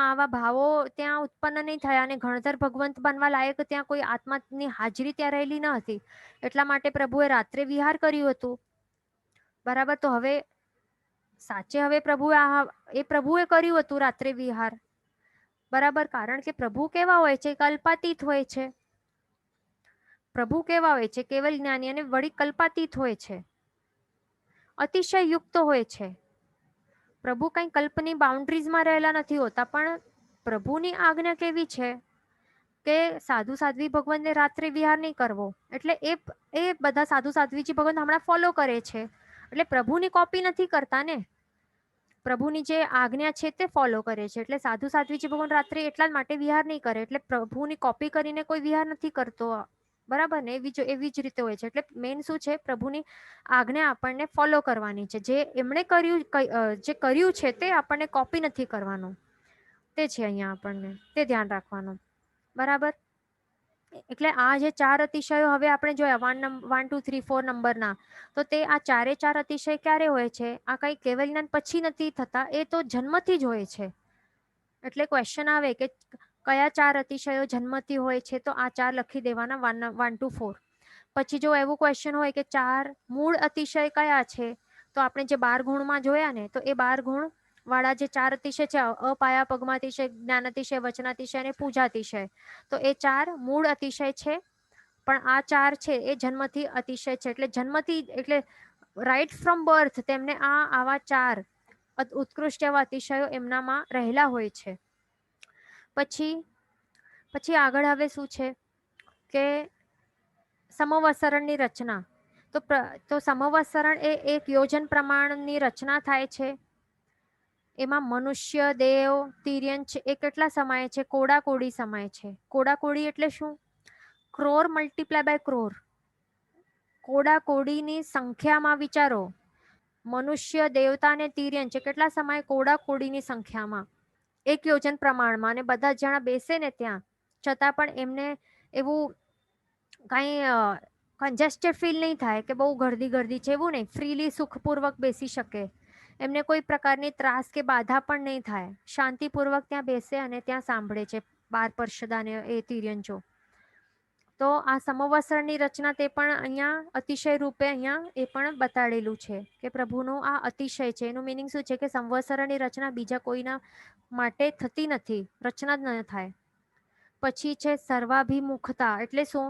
આવા ભાવો ત્યાં ઉત્પન્ન નહીં થયા, અને ગણધર ભગવંત બનવા લાયક ત્યાં કોઈ આત્માની હાજરી ત્યાં રહેલી ન હતી. એટલા માટે પ્રભુએ રાત્રે વિહાર કર્યું હતું. બરાબર. તો હવે સાચે હવે પ્રભુએ કર્યું હતું રાત્રે વિહાર. બરાબર. કારણ કે પ્રભુ કેવા હોય છે, કલ્પાતીત હોય છે. પ્રભુ કેવા હોય છે, કેવલ જ્ઞાની અને વળી કલ્પાતીત હોય છે, અતિશય યુક્ત હોય છે. પ્રભુ કઈ કલ્પની બાઉન્ડ્રીઝમાં રહેલા નથી હોતા. પણ પ્રભુની આજ્ઞા કેવી છે કે સાધુ સાધ્વી ભગવાનને રાત્રે વિહાર નહીં કરવો. એટલે એ બધા સાધુ સાધ્વીજી ભગવાન હમણાં ફોલો કરે છે, એટલે પ્રભુની કોપી નથી કરતા ને, પ્રભુની જે આજ્ઞા છે તે ફોલો કરે છે. એટલે સાધુ સાધ્વીજી ભગવાન રાત્રે એટલા જ માટે વિહાર નહીં કરે, એટલે પ્રભુની કોપી કરીને કોઈ વિહાર નથી કરતો. બરાબર ને. એવી જ રીતે હોય છે. એટલે મેઇન શું છે, પ્રભુની આજ્ઞા આપણને ફોલો કરવાની છે. જે એમણે કર્યું છે તે આપણને કોપી નથી કરવાનું, તે છે અહીંયા આપણને તે ધ્યાન રાખવાનું. બરાબર. એટલે આ જે 4 અતિશયો હવે આપણે જોયા 1 2 3 4 નંબરના, તો તે આ 4 અતિશય ક્યારે હોય છે, આ કઈ કેવલ જ્ઞાન પછી નથી થતા, એ તો જન્મથી જ હોય છે. એટલે ક્વેશ્ચન આવે કે કયા 4 અતિશયો જન્મથી હોય છે, તો આ 4 લખી દેવાના 1 to 4. પછી જો એવું ક્વેશ્ચન હોય કે 4 મૂળ અતિશય કયા છે, તો આપણે જે 12 ગુણમાં જોયા ને, તો એ 12 ગુણ વાળા જે 4 અતિશય છે, અપાયા, પગમાતિશય, જ્ઞાનાતિશય, વચનાતિશય અને પૂજાતિશય, તો એ 4 મૂળ અતિશય છે. પણ આ 4 છે એ જન્મથી અતિશય છે. એટલે જન્મથી, એટલે રાઈટ ફ્રોમ બર્થ તેમને આવા 4 ઉત્કૃષ્ટ એવા અતિશયો એમનામાં રહેલા હોય છે. પછી આગળ હવે શું છે કે સમવસરણની રચના. તો સમવસરણ એ એક યોજન પ્રમાણની રચના થાય છે. એમાં મનુષ્ય, દેવ, તિર્યંચ એ કેટલા સમાય છે, કોડાકોડી સમાય છે. કોડાકોડી એટલે શું, ક્રોર મલ્ટીપ્લાય બાય ક્રોર. કોડાકોડીની સંખ્યામાં વિચારો, મનુષ્ય, દેવતા અને તિર્યંચ કેટલા સમાય, કોડાકોડીની સંખ્યામાં, એક યોજન પ્રમાણમાં. અને બધા જણા બેસે ને ત્યાં, છતાં પણ એમને એવું કઈ કન્જેસ્ટેડ ફીલ નહીં થાય કે બહુ ગર્દી છે, એવું નહીં. ફ્રીલી સુખપૂર્વક બેસી શકે, એમને કોઈ પ્રકારની ત્રાસ કે બાધા પણ નહીં થાય. શાંતિપૂર્વક ત્યાં બેસે અને ત્યાં સાંભળે છે 12 પાર્ષદાને એ તિર્યંચો. તો આ સમવસ્ત્રની રચના તે પણ અહીંયા અતિશય રૂપે અહીંયા એ પણ બતાડેલું છે કે પ્રભુનું આ અતિશય છે. એનું મિનિંગ શું છે કે સંવત્સરની રચના બીજા કોઈના માટે થતી નથી, રચના જ ન થાય. પછી છે સર્વાભિમુખતા, એટલે શું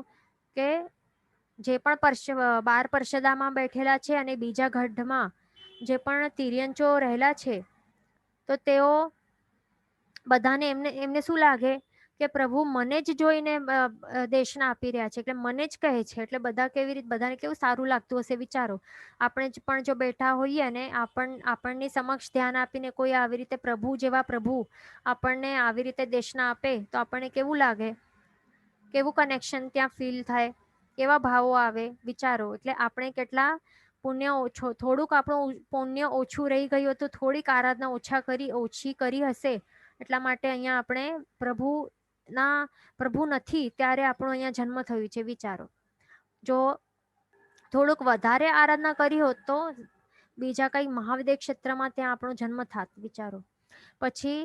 કે જે પણ 12 પરસદામાં બેઠેલા છે અને બીજા ગઢમાં જે પણ તિર્યંચો રહેલા છે, તો તેઓ બધાને એમને શું લાગે કે પ્રભુ મને જ જોઈને દેશના આપી રહ્યા છે, એટલે મને જ કહે છે. એટલે બધા કેવી રીતે, બધાને કેવું સારું લાગતું હશે વિચારો. આપણે જ પણ જો બેઠા હોઈએ અને આપણની સમક્ષ ધ્યાન આપીને કોઈ આવી રીતે પ્રભુ જેવા પ્રભુ આપણને આવી રીતે દેશના આપે તો આપણને કેવું લાગે, કેવું કનેક્શન ત્યાં ફીલ થાય, કેવા ભાવો આવે વિચારો. એટલે આપણે કેટલા પુણ્ય ઓછો, થોડુંક આપણું પુણ્ય ઓછું રહી ગયું હતું, થોડીક આરાધના ઓછી કરી હશે, એટલા માટે અહીંયા આપણે પ્રભુ નથી ત્યારે આપણો અહીંયા જન્મ થયું છે વિચારો. જો થોડુંક વધારે આરાધના કરી હોત તો બીજા કઈ મહાવિદ્ય ક્ષેત્રમાં ત્યાં આપણો જન્મ થાત વિચારો. પછી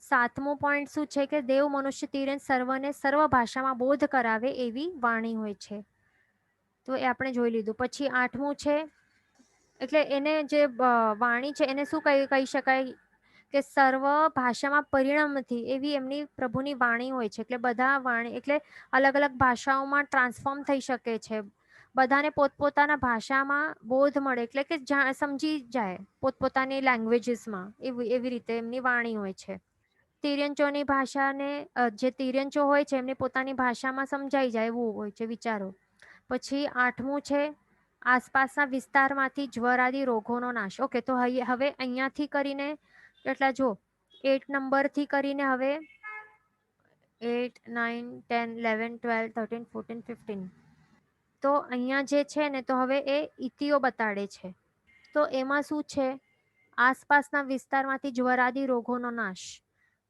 7મો પોઈન્ટ શું છે કે દેવ મનુષ્ય તિર્યંચ સર્વને સર્વ ભાષામાં બોધ કરાવે એવી વાણી હોય છે, તો એ આપણે જોઈ લીધું. પછી 8મું છે, એટલે એને જે વાણી છે એને શું કહી શકાય કે સર્વ ભાષામાં પરિણમતી એવી એમની પ્રભુની વાણી હોય છે. એટલે બધા વાણી એટલે અલગ અલગ ભાષાઓમાં ટ્રાન્સફોર્મ થઈ શકે છે. બધાને પોતપોતાના ભાષામાં બોધ મળે, એટલે કે સમજી જાય પોતપોતાની લેંગ્વેજીસમાં, એવી રીતે એમની વાણી હોય છે. તિર્યંચોની ભાષાને જે તિર્યંચો હોય છે એમને પોતાની ભાષામાં સમજાઈ જાય એવું હોય છે વિચારો. પછી 8મું છે આસપાસના વિસ્તારમાંથી જ્વર આદિ રોગોનો નાશ. ઓકે, તો હવે અહીંયાથી કરીને એટલા જો 8 નંબરથી કરીને હવે 8, 9, 10, 11, 12, 13, 14, 15, તો અહીંયા જે છે ને તો હવે એ ઇતિઓ બતાડે છે. તો એમાં શું છે, આસપાસના વિસ્તારમાંથી જ્વર આદિ રોગોનો નાશ.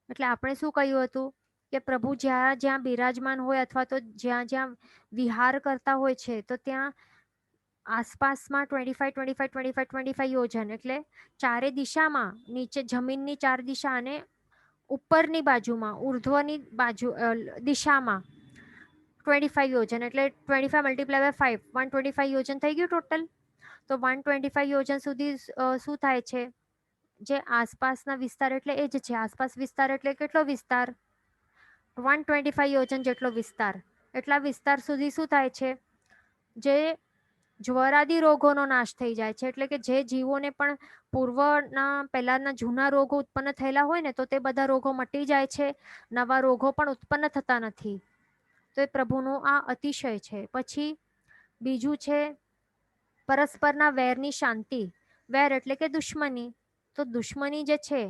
એટલે આપણે શું કહ્યું હતું કે પ્રભુ જ્યાં જ્યાં બિરાજમાન હોય અથવા તો જ્યાં જ્યાં વિહાર કરતા હોય છે, તો ત્યાં આસપાસમાં 25, 25, 25, 25 યોજન, એટલે ચારે દિશામાં, નીચે જમીનની 4 દિશા અને ઉપરની બાજુમાં ઉર્ધ્વની બાજુ દિશામાં 25 યોજન, એટલે 25 મલ્ટીપ્લાય બાય 5, 125 યોજન થઈ ગયું ટોટલ. તો 125 યોજન સુધી શું થાય છે, જે આસપાસના વિસ્તાર એટલે એ જ છે. આસપાસ વિસ્તાર એટલે કેટલો વિસ્તાર, 125 યોજન જેટલો વિસ્તાર. એટલા વિસ્તાર સુધી શું થાય છે, જે જ્વરાદી રોગોનો નાશ થઈ જાય છે. એટલે કે જે જીવોને પણ પૂર્વના પહેલાના જૂના રોગો ઉત્પન્ન થયેલા હોય ને, તો તે બધા રોગો મટી જાય છે, નવા રોગો પણ ઉત્પન્ન થતા નથી. તો એ પ્રભુનું આ અતિશય છે. પછી બીજું છે પરસ્પરના વેરની શાંતિ. વેર એટલે કે દુશ્મની. તો દુશ્મની જે છે,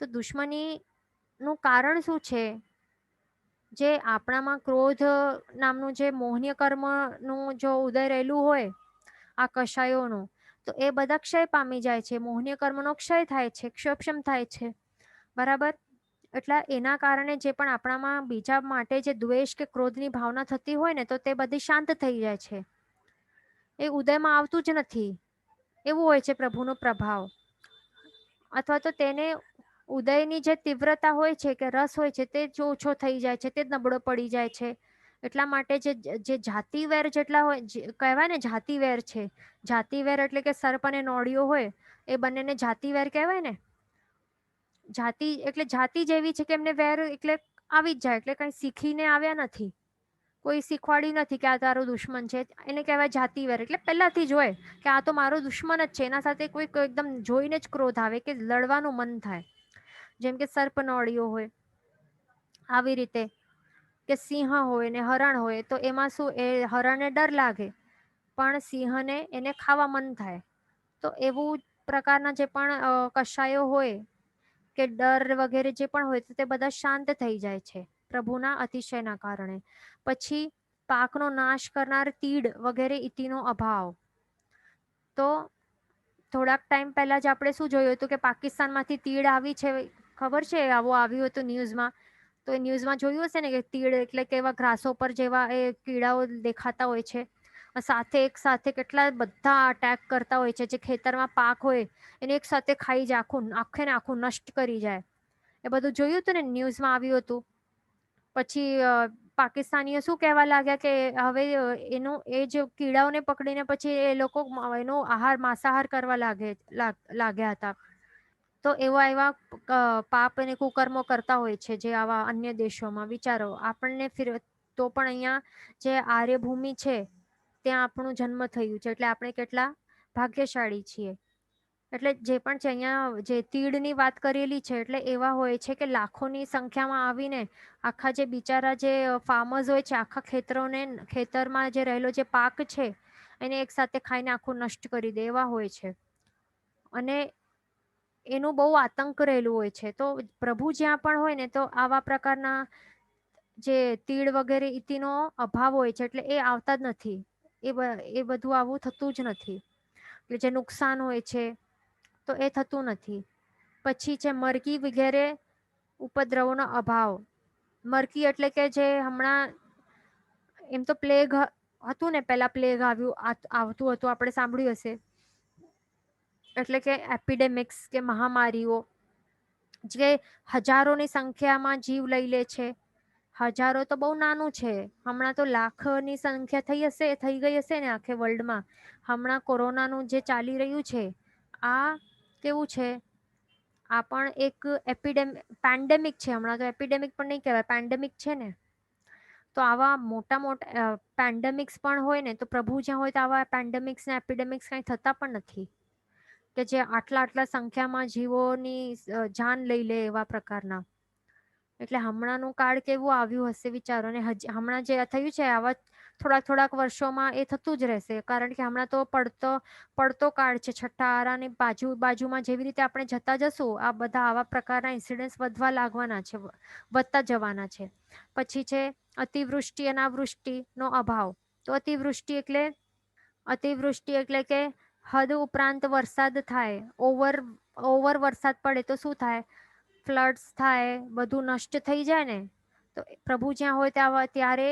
તો દુશ્મનીનું કારણ શું છે, જે આપણામાં ક્રોધ નામનું જે મોહનીય કર્મનું જો ઉદય રહેલું હોય આ કષાયોનું, તો એ બધા ક્ષય પામી જાય છે. મોહનીય કર્મનો ક્ષય થાય છે, ક્ષયક્ષમ થાય છે, બરાબર. એટલે એના કારણે જે પણ આપણામાં બીજા માટે જે દ્વેષ કે ક્રોધની ભાવના થતી હોય ને, તો તે બધી શાંત થઈ જાય છે. એ ઉદયમાં આવતું જ નથી, એવું હોય છે પ્રભુનો પ્રભાવ. અથવા તો તેને ઉદયની જે તીવ્રતા હોય છે કે રસ હોય છે, તે જો ઓછો થઈ જાય છે, તે નબળો પડી જાય છે. એટલા માટે જે જાતિવેર જેટલા હોય, કહેવાય ને જાતિવેર છે. જાતિવેર એટલે કે સર્પ અને નોળિયો હોય, એ બંનેને જાતિવેર કહેવાય ને. જાતિ એટલે જાતિ જેવી છે કે એમને વેર એટલે આવી જ જાય, એટલે કઈ શીખીને આવ્યા નથી, કોઈ શીખવાડ્યું નથી કે આ તારો દુશ્મન છે. એને કહેવાય જાતિવેર. એટલે પહેલાથી જ હોય કે આ તો મારો દુશ્મન જ છે, એના સાથે કોઈ એકદમ જોઈને જ ક્રોધ આવે કે લડવાનું મન થાય. જેમ કે સર્પ નોળિયો હોય, આવી રીતે કે સિંહ હોય ને હરણ હોય, તો એમાં શું, એ હરણને ડર લાગે પણ સિંહને એને ખાવા મન થાય. તો એવું પ્રકારના જે પણ કષાયો હોય કે ડર વગેરે જે પણ હોય, તો તે બધા શાંત થઈ જાય છે પ્રભુના અતિશયના કારણે. પછી પાકનો નાશ કરનાર તીડ વગેરે ઇતિનો અભાવ. તો થોડાક ટાઈમ પહેલા જ આપણે શું જોયું હતું કે પાકિસ્તાનમાંથી તીડ આવી છે, ખબર છે, આવું આવ્યું હતું ન્યૂઝમાં. તો એ ન્યૂઝમાં જોયું હશે ને કે તીડ એટલે કેવા ગ્રાસો પર જેવા એ કીડાઓ દેખાતા હોય છે, સાથે એક સાથે કેટલા બધા અટેક કરતા હોય છે. જે ખેતરમાં પાક હોય એને એક સાથે ખાઈ જાય, આખે ને આખું નષ્ટ કરી જાય. એ બધું જોયું હતું ને, ન્યૂઝમાં આવ્યું હતું. પછી પાકિસ્તાનીઓ શું કહેવા લાગ્યા કે હવે એનું એ જે કીડાઓને પકડીને પછી એ લોકો એનો આહાર માંસાહાર કરવા લાગ્યા હતા. તો એવા એવા પાપ અને કુકર્મો કરતા હોય છે જે આવા અન્ય દેશોમાં. વિચારો, આપણને તો પણ અહીંયા જે આર્યભૂમિ છે ત્યાં આપણું જન્મ થયું છે, એટલે આપણે કેટલા ભાગ્યશાળી છીએ. એટલે જે પણ છે અહીંયા જે તીડની વાત કરેલી છે, એટલે એવા હોય છે કે લાખોની સંખ્યામાં આવીને આખા જે બિચારા જે ફાર્મર્સ હોય છે, આખા ખેતરમાં જે રહેલો જે પાક છે એને એક સાથે ખાઈને આખું નષ્ટ કરી દે એવા હોય છે. અને એનું બહુ આતંક રહેલું હોય છે. તો પ્રભુ જ્યાં પણ હોય ને, તો આવા પ્રકારના જે તીડ વગેરે ઇતિનો અભાવ હોય છે, એટલે એ આવતા જ નથી. એ બધું આવું થતું જ નથી. એટલે જે નુકસાન હોય છે તો એ થતું નથી. પછી છે મરઘી વગેરે ઉપદ્રવોનો અભાવ. મરઘી એટલે કે જે હમણાં એમ તો પ્લેગ હતું ને, પેલા પ્લેગ આવતું હતું, આપણે સાંભળ્યું હશે. એટલે કે એપિડેમિક્સ કે મહામારીઓ જે હજારોની સંખ્યામાં જીવ લઈ લે છે. હજારો તો બહુ નાનું છે, હમણાં તો લાખની સંખ્યા થઈ ગઈ હશે ને આખે વર્લ્ડમાં. હમણાં કોરોનાનું જે ચાલી રહ્યું છે, આ કેવું છે, આ પણ એક પેન્ડેમિક છે. હમણાં તો એપિડેમિક પણ નહીં કહેવાય, પેન્ડેમિક છે ને. તો આવા મોટા મોટા પેન્ડેમિક્સ પણ હોય ને, તો પ્રભુ જ્યાં હોય તો આવા પેન્ડેમિક્સ ને એપિડેમિક્સ કંઈ થતા પણ નથી કે જે આટલા સંખ્યામાં જીવોની જાન લઈ લે એવા પ્રકારના. એટલે હમણાંનું કાળ કેવું આવ્યું હશે વિચારો. અને હમણાં જે થયું છે આવા થોડાક વર્ષોમાં એ થતું જ રહેશે, કારણ કે હમણાં તો પડતો કાળ છે. છઠ્ઠા આરાની બાજુમાં જેવી રીતે આપણે જતા જશું, આ બધા આવા પ્રકારના ઇન્સિડન્ટ્સ વધતા જવાના છે. પછી છે અતિવૃષ્ટિ અનાવૃષ્ટિનો અભાવ. તો અતિવૃષ્ટિ એટલે કે હદ ઉપરાંત વરસાદ થાય, ઓવર વરસાદ પડે તો શું થાય, ફ્લડ્સ થાય, બધું નષ્ટ થઈ જાય ને. તો પ્રભુ જ્યાં હોય ત્યારે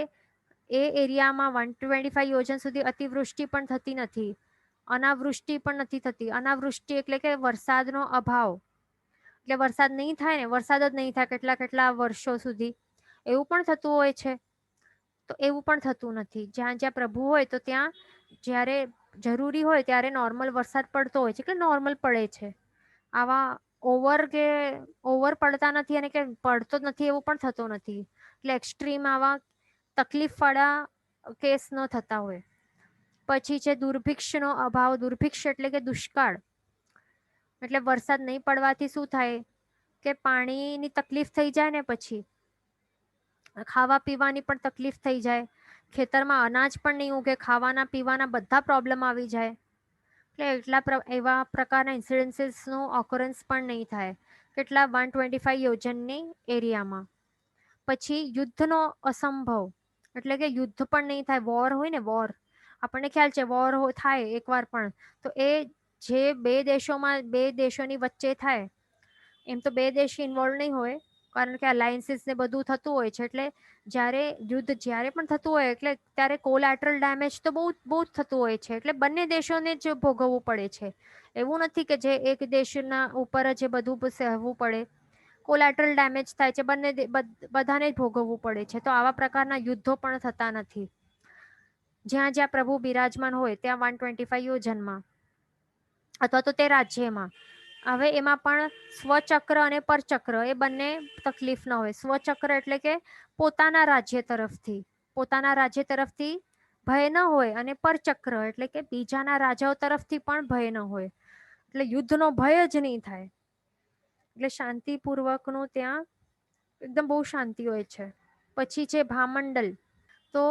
એ એરિયામાં 125 યોજન સુધી અતિવૃષ્ટિ પણ થતી નથી, અનાવૃષ્ટિ પણ નથી થતી. અનાવૃષ્ટિ એટલે કે વરસાદનો અભાવ, એટલે વરસાદ નહીં થાય ને, વરસાદ જ નહીં થાય કેટલા વર્ષો સુધી, એવું પણ થતું હોય છે. તો એવું પણ થતું નથી. જ્યાં જ્યાં પ્રભુ હોય તો ત્યાં જ્યારે જરૂરી હોય ત્યારે નોર્મલ વરસાદ પડતો હોય છે, કે નોર્મલ પડે છે. આવા ઓવર પડતા નથી, અને કે પડતો જ નથી એવું પણ થતો નથી. એટલે એક્સ્ટ્રીમ આવા તકલીફ વાળા કેસ ન થતા હોય. પછી છે દુર્ભિક્ષનો અભાવ. દુર્ભિક્ષ એટલે કે દુષ્કાળ. એટલે વરસાદ નહીં પડવાથી શું થાય કે પાણીની તકલીફ થઈ જાય ને, પછી ખાવા પીવાની પણ તકલીફ થઈ જાય, ખેતરમાં અનાજ પણ નહીં ઉગે, ખાવાના પીવાના બધા પ્રોબ્લેમ આવી જાય. એટલે એવા પ્રકારના ઇન્સિડન્સીસનું ઓકરન્સ પણ નહીં થાય કેટલા 125 યોજનની એરિયામાં. પછી યુદ્ધનો અસંભવ, એટલે કે યુદ્ધ પણ નહીં થાય. વોર હોય ને, વોર આપણને ખ્યાલ છે, વોર થાય એકવાર પણ તો એ જે બે દેશોની વચ્ચે થાય, એમ તો બે દેશ ઇન્વોલ્વ નહીં હોય, કારણ કે અલાયન્સીસ ને બધું થતું હોય છે. એટલે જ્યારે પણ થતું હોય એટલે ત્યારે કોલેટરલ ડેમેજ તો બહુ જ થતું હોય છે. એટલે બંને દેશોને જ ભોગવવું પડે છે. એવું નથી કે જે એક દેશના ઉપર જ બધું સહેવું પડે. કોલેટરલ ડેમેજ થાય છે, બધાને જ ભોગવવું પડે છે. તો આવા પ્રકારના યુદ્ધો પણ થતા નથી જ્યાં જ્યાં પ્રભુ બિરાજમાન હોય ત્યાં 125 યોજનમાં અથવા તો તે રાજ્યમાં. હવે એમાં પણ સ્વચક્ર અને પરચક્ર એ બંને તકલીફ ન હોય. સ્વચક્ર એટલે કે પોતાના રાજ્ય તરફથી ભય ન હોય, અને પરચક્ર એટલે કે બીજાના રાજાઓ તરફથી પણ ભય ન હોય. એટલે યુદ્ધનો ભય જ નહીં થાય. એટલે શાંતિપૂર્વકનું ત્યાં એકદમ બહુ શાંતિ હોય છે. પછી છે ભામંડલ. તો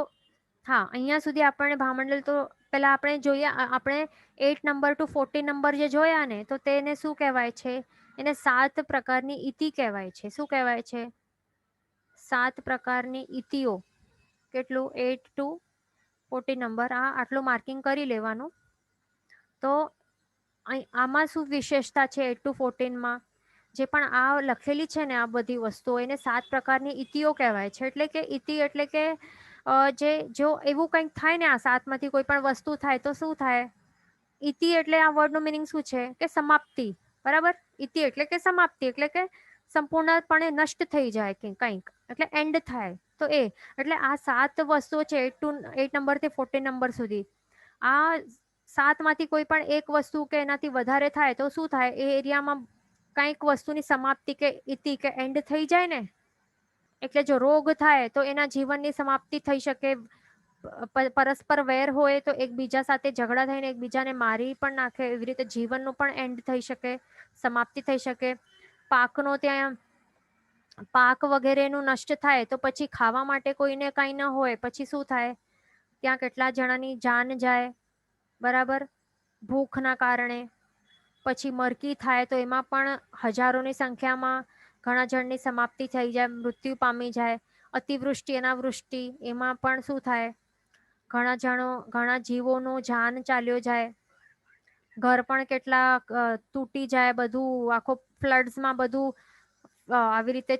હા, અહીંયા સુધી આપણે ભામંડલ તો પેલા આપણે જોઈએ. આપણે 8 નંબર ટુ 14 નંબર જે જોયા ને, તો તેને શું કહેવાય છે? એને 7 પ્રકારની ઇતિ કહેવાય છે. શું કહેવાય છે? 7 પ્રકારની ઇતિઓ. કેટલું? 8 ટુ 14 નંબર. આટલું માર્કિંગ કરી લેવાનું. તો આમાં શું વિશેષતા છે 8 ટુ 14માં? જે પણ આ લખેલી છે ને, આ બધી વસ્તુઓ, એને 7 પ્રકારની ઇતિઓ કહેવાય છે. એટલે કે ઇતિ એટલે કે જો એવું કંઈક થાય ને, આ 7માંથી કોઈ પણ વસ્તુ થાય તો શું થાય? ઇતિ એટલે આ વર્ડનું મિનિંગ શું છે? કે સમાપ્તિ. બરાબર? ઇતિ એટલે કે સમાપ્તિ, એટલે કે સંપૂર્ણપણે નષ્ટ થઈ જાય કંઈક, એટલે એન્ડ થાય. તો એટલે આ 7 વસ્તુઓ છે 8 નંબરથી 14 નંબર સુધી. આ 7માંથી કોઈ પણ એક વસ્તુ કે એનાથી વધારે થાય તો શું થાય, એ એરિયામાં કંઈક વસ્તુની સમાપ્તિ કે ઇતિ કે એન્ડ થઈ જાય ને. એટલે જો રોગ થાય તો એના જીવનની સમાપ્તિ થઈ શકે. પરસ્પર વેર હોય તો એકબીજા સાથે ઝઘડા થઈને એકબીજાને મારી પણ નાખે, એવી રીતે જીવનનું પણ એન્ડ થઈ શકે, સમાપ્તિ થઈ શકે. પાકનો ત્યાં પાક વગેરેનું નષ્ટ થાય તો પછી ખાવા માટે કોઈને કંઈ ન હોય, પછી શું થાય, ત્યાં કેટલા જણાની જાન જાય, બરાબર, ભૂખના કારણે. પછી મરકી થાય તો એમાં પણ હજારોની સંખ્યામાં ઘણા જણની સમાપ્તિ થઈ જાય, મૃત્યુ પામી જાય. અતિવૃષ્ટિ અનાવૃષ્ટિ એમાં પણ શું થાય, ઘણા જીવોનું જાન ચાલ્યો જાય. ઘર પણ કેટલા તૂટી જાય, બધું આખો ફ્લડ્સમાં બધું આવી રીતે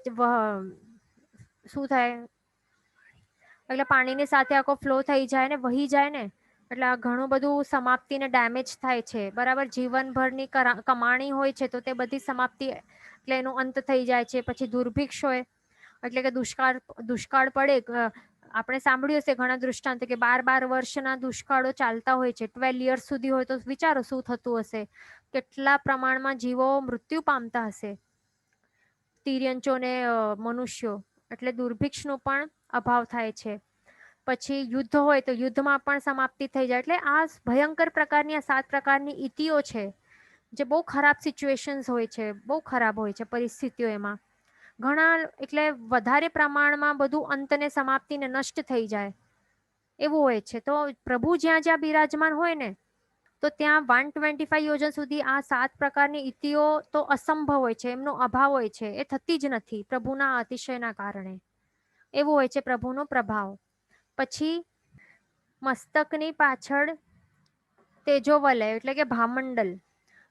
શું થાય, એટલે પાણીની સાથે આખો ફ્લો થઈ જાય ને, વહી જાય ને. એટલે આ ઘણું બધું સમાપ્તિને ડેમેજ થાય છે, બરાબર. જીવનભરની કમાણી હોય છે તો તે બધી સમાપ્તિ એટલે એનો અંત થઈ જાય છે. પછી દુર્ભિક્ષ હોય એટલે કે દુષ્કાળ પડે. આપણે સાંભળ્યું હશે ઘણા દૃષ્ટાંત કે 12 વર્ષના દુષ્કાળો ચાલતા હોય છે, 12 યર્સ સુધી હોય, તો વિચારો શું થતું હશે, કેટલા પ્રમાણમાં જીવો મૃત્યુ પામતા હશે, તિર્યંચો ને મનુષ્યો. એટલે દુર્ભિક્ષનો પણ અભાવ થાય છે. પછી યુદ્ધ હોય તો યુદ્ધમાં પણ સમાપ્તિ થઈ જાય. એટલે આ ભયંકર પ્રકારની આ 7 પ્રકારની ઇતિઓ છે, જે બહુ ખરાબ સિચ્યુએશન્સ હોય છે, બહુ ખરાબ હોય છે પરિસ્થિતિઓ. એમાં ઘણા એટલે વધારે પ્રમાણમાં બધું અંતને સમાપ્તિને નષ્ટ થઈ જાય એવું હોય છે. તો પ્રભુ જ્યાં જ્યાં બિરાજમાન હોય ને, તો ત્યાં 125 યોજન સુધી આ 7 પ્રકારની ઇતિઓ તો અસંભવ હોય છે, એમનો અભાવ હોય છે, એ થતી જ નથી પ્રભુના અતિશયના કારણે. એવું હોય છે પ્રભુનો પ્રભાવ. પછી મસ્તકની પાછળ તેજોવલય એટલે કે ભામંડલ.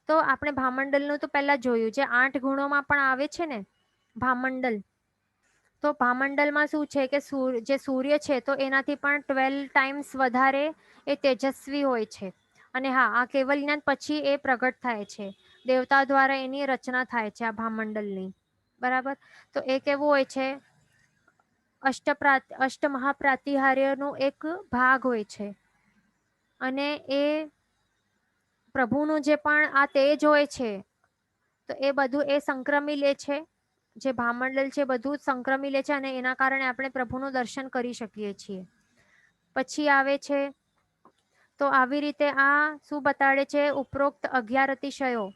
તો આપણે ભામંડલનું તો પહેલા જોયું, જે 8 ગુણોમાં પણ આવે છે ને ભામંડલ. તો ભામંડલમાં શું છે કે જે સૂર્ય છે તો એનાથી પણ 12 ટાઈમ્સ વધારે એ તેજસ્વી હોય છે. અને હા, આ કેવલ જ્ઞાન પછી એ પ્રગટ થાય છે, દેવતા દ્વારા એની રચના થાય છે આ ભામંડલની, બરાબર. તો એ કેવું હોય છે, અષ્ટમહાપ્રાતિહાર્યનો એક ભાગ હોય છે. અને એ પ્રભુનું જે પણ આ તેજ હોય છે તો એ બધું એ સંક્રમી લે છે, જે ભામંડલ છે બધું જ સંક્રમી લે છે, અને એના કારણે આપણે પ્રભુનું દર્શન કરી શકીએ છીએ. પછી આવે છે, તો આવી રીતે આ શું બતાડે છે, ઉપરોક્ત 11 અતિશયો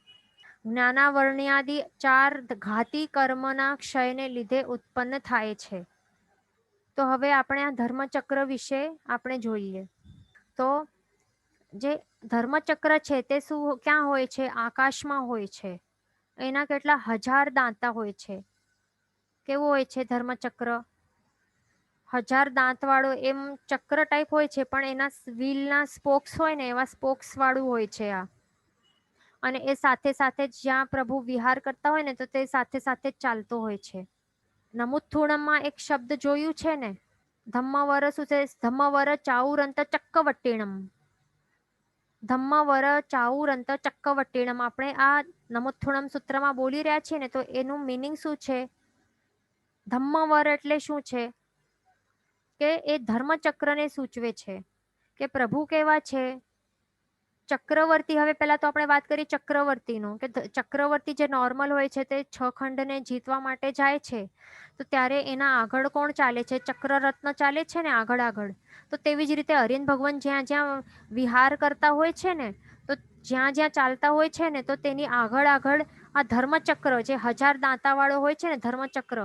જ્ઞાનાવર્ણ્યાદિ 4 ઘાતી કર્મના ક્ષયને લીધે ઉત્પન્ન થાય છે. તો હવે આપણે આ ધર્મચક્ર વિશે આપણે જોઈએ. તો જે ધર્મચક્ર છે તે શું ક્યાં હોય છે, આકાશમાં હોય છે. એના કેટલા હજાર દાંતા હોય છે. કેવું હોય છે ધર્મચક્ર, 1000 દાંત વાળો એમ ચક્ર ટાઈપ હોય છે, પણ એના વ્હીલના સ્પોક્સ હોય ને એવા સ્પોક્સ વાળું હોય છે આ. અને એ સાથે સાથે જ્યાં પ્રભુ વિહાર કરતા હોય ને, તો તે સાથે સાથે જ ચાલતો હોય છે. નમુથુણમમાં એક શબ્દ જોયું છે ને, ધમ્મવર શું છે, ધમ્મવર ચાઉરંત ચક્કવટ્ટીણમ. ધમ્મવર ચાઉરંત ચક્કવટ્ટીણમ આપણે આ નમુથુણમ સૂત્રમાં બોલી રહ્યા છીએ ને, તો એનું મીનિંગ શું છે, ધમ્મવર એટલે શું છે કે એ ધર્મચક્રને સૂચવે છે કે પ્રભુ કેવા છે, ચક્રવર્તી. હવે પહેલા તો આપણે વાત કરીએ ચક્રવર્તીનું, કે ચક્રવર્તી જે નોર્મલ હોય છે તે 6 ખંડને જીતવા માટે જાય છે, તો ત્યારે એના આગળ કોણ ચાલે છે, ચક્રરત્ન ચાલે છે ને આગળ આગળ. તો તેવી જ રીતે હરિન ભગવાન જ્યાં જ્યાં વિહાર કરતા હોય છે ને, તો જ્યાં જ્યાં ચાલતા હોય છે ને, તો તેની આગળ આગળ આ ધર્મચક્ર જે 1000 દાંતા વાળો હોય છે ને ધર્મચક્ર,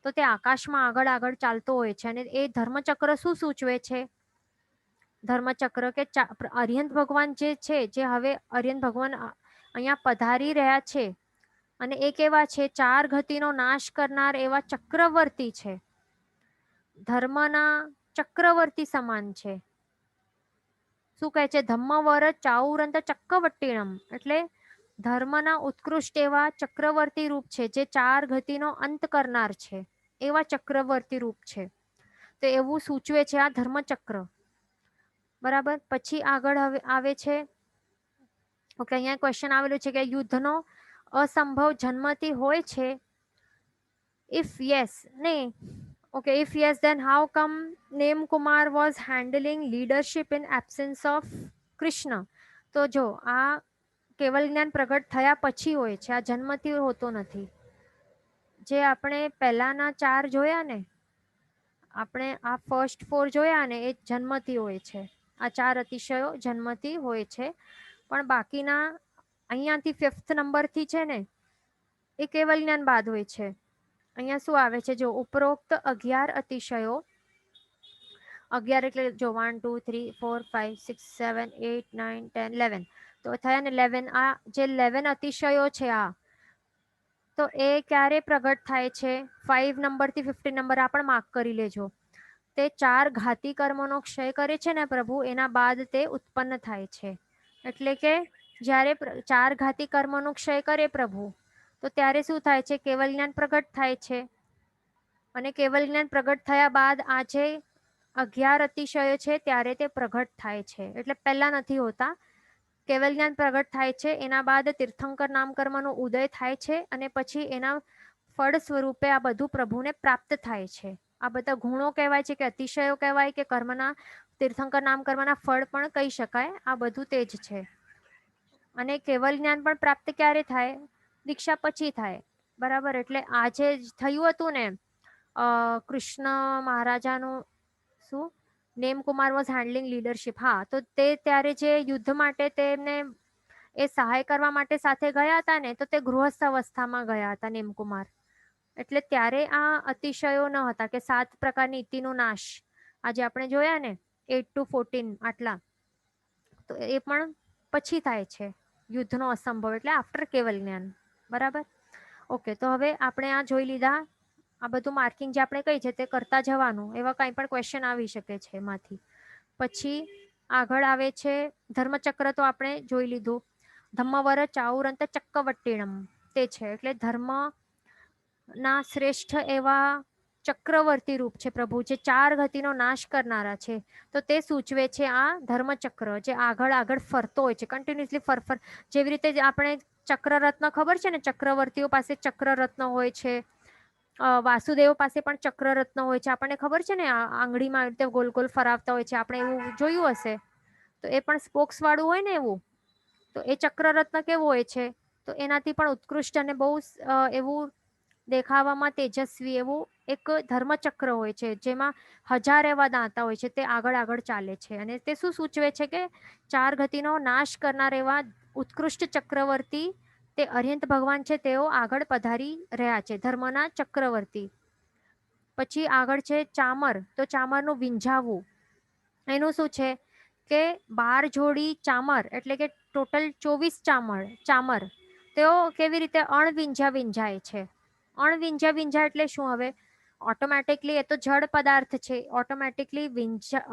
તો તે આકાશમાં આગળ આગળ ચાલતો હોય છે. અને એ ધર્મચક્ર શું સૂચવે છે, ધર્મચક્ર કે અરિહંત ભગવાન જે છે, જે હવે અરિહંત ભગવાન અહીંયા પધારી રહ્યા છે, અને એ કેવા છે, 4 ગતિનો નાશ કરનાર એવા ચક્રવર્તી છે, ધર્મના ચક્રવર્તી સમાન છે. શું કહે છે, ધમ્મવર ચાઉરંત ચક્કવટ્ટીણમ એટલે ધર્મના ઉત્કૃષ્ટ એવા ચક્રવર્તી રૂપ છે, જે 4 ગતિનો અંત કરનાર છે એવા ચક્રવર્તી રૂપ છે. તો એવું સૂચવે છે આ ધર્મચક્ર, બરાબર. પછી આગળ આવે છે, ઓકે, અહીંયા ક્વેશ્ચન આવેલું છે કે યુદ્ધનો અસંભવ જન્મથી હોય છે, ઇફ યસ, નહીં, Okay, if yes, then how come Name Kumar was handling leadership in absence of Krishna? તો જો આ કેવલ જ્ઞાન પ્રગટ થયા પછી હોય છે, આ જન્મથી હોતો નથી. જે આપણે પહેલાના 4 જોયા ને, આપણે આ ફર્સ્ટ 4 જોયા ને, એ જન્મથી હોય છે. આ 4 અતિશયો જન્મથી હોય છે, પણ બાકીના અહીંયાથી 5th નંબરથી છે ને, એ કેવલ જ્ઞાન બાદ હોય છે. અહીંયા શું આવે છે, જો ઉપરોક્ત 11 અતિશયો, 11 એટલે જો 1 2 3 4 5 6 7 8 9 10 11, તો થયા ને 11. આ જે 11 અતિશયો છે, આ તો એ ક્યારે પ્રગટ થાય છે? 5 નંબરથી 15 નંબર આ પણ માર્ક કરી લેજો. તે 4 ઘાતી કર્મોનો ક્ષય કરે છે ને પ્રભુ, એના બાદ તે ઉત્પન્ન થાય છે. એટલે કે જ્યારે 4 ઘાતી કર્મોનો ક્ષય કરે પ્રભુ, તો ત્યારે શું થાય છે? કેવલ જ્ઞાન પ્રગટ થાય છે. અને કેવલ જ્ઞાન પ્રગટ થયા બાદ આ જે 11 અતિશયો છે ત્યારે તે પ્રગટ થાય છે. એટલે પહેલા નથી હોતા. કેવલ જ્ઞાન પ્રગટ થાય છે, એના બાદ તીર્થંકર નામ કર્મનો ઉદય થાય છે, અને પછી એના ફળ સ્વરૂપે આ બધું પ્રભુને પ્રાપ્ત થાય છે. આ બધા ગુણો કહેવાય છે, કે અતિશયો કહેવાય, કે કર્મના તીર્થંકર નામ કર્મના ફળ પણ કહી શકાય. આ બધું તે જ છે. અને કેવલ જ્ઞાન પણ પ્રાપ્ત ક્યારે થાય? દીક્ષા પછી થાય. બરાબર. એટલે આજે થયું હતું ને, કૃષ્ણ મહારાજાનું શું, name Kumar was handling leadership. હા, તો તે ત્યારે જે યુદ્ધ માટે તેમને એ સહાય કરવા માટે સાથે ગયા હતા ને, તો તે ગૃહસ્થ અવસ્થામાં ગયા હતા નેમકુમાર. એટલે ત્યારે આ અતિશયો ન હતા, કે 7 પ્રકારની ઇતિનો નાશ આજે આપણે જોયા ને 8 to 14 આટલા, તો એ પણ પછી થાય છે. યુદ્ધનો અસંભવ એટલે આફ્ટર કેવલ જ્ઞાન. બરાબર. ઓકે, તો હવે આપણે આ જોઈ લીધા. આ બધું માર્કિંગ જે આપણે કહી છે તે કરતા જવાનું. એવા કંઈ પણ ક્વેશ્ચન આવી શકે છે એમાંથી. પછી આગળ આવે છે ધર્મચક્ર, તો આપણે જોઈ લીધું. ધમ્મવર ચાઉરંત ચક્કવટ્ટીણમ, તે છે. એટલે ધર્મના શ્રેષ્ઠ એવા ચક્રવર્તી રૂપ છે પ્રભુ, જે 4 ગતિનો નાશ કરનારા છે. તો તે સૂચવે છે આ ધર્મચક્ર, જે આગળ આગળ ફરતો હોય છે, કન્ટિન્યુઅસલી ફર. જેવી રીતે આપણે ચક્રરત્ન ખબર છે ને, ચક્રવર્તીઓ પાસે ચક્રરત્ન હોય છે. વાસુદેવ પાસે પણ ચક્રરત્ન હોય છે. આપણને ખબર છે ને, આંગળીમાં રીતે ગોલ ગોલ ફરાવતા હોય છે. આપણે એવું જોયું હશે. તો એ પણ સ્પોક્સ વાળું હોય ને એવું. તો એ ચક્રરત્ન કેવું હોય છે? તો એનાથી પણ ઉત્કૃષ્ટ અને બહુ એવું દેખાવામાં તેજસ્વી એવું એક ધર્મચક્ર હોય છે, જેમાં 1000 એવા દાંતા હોય છે. તે આગળ આગળ ચાલે છે, અને તે શું સૂચવે છે? કે 4 ગતિનો નાશ કરનાર એવા ઉત્કૃષ્ટ ચક્રવર્તી, તે અર્યંત ભગવાન છે, તેઓ આગળ પધારી રહ્યા છે, ધર્મના ચક્રવર્તી. પછી આગળ છે ચામર. તો ચામરનું વિંઝાવવું, એનું શું છે? કે 12 જોડી ચામર, એટલે કે ટોટલ 24 ચામર, તેઓ કેવી રીતે અણવિંઝા વિંઝાય છે. અણવિંઝા વિંઝા એટલે શું? હવે ઓટોમેટિકલી, એ તો જડ પદાર્થ છે, ઓટોમેટિકલી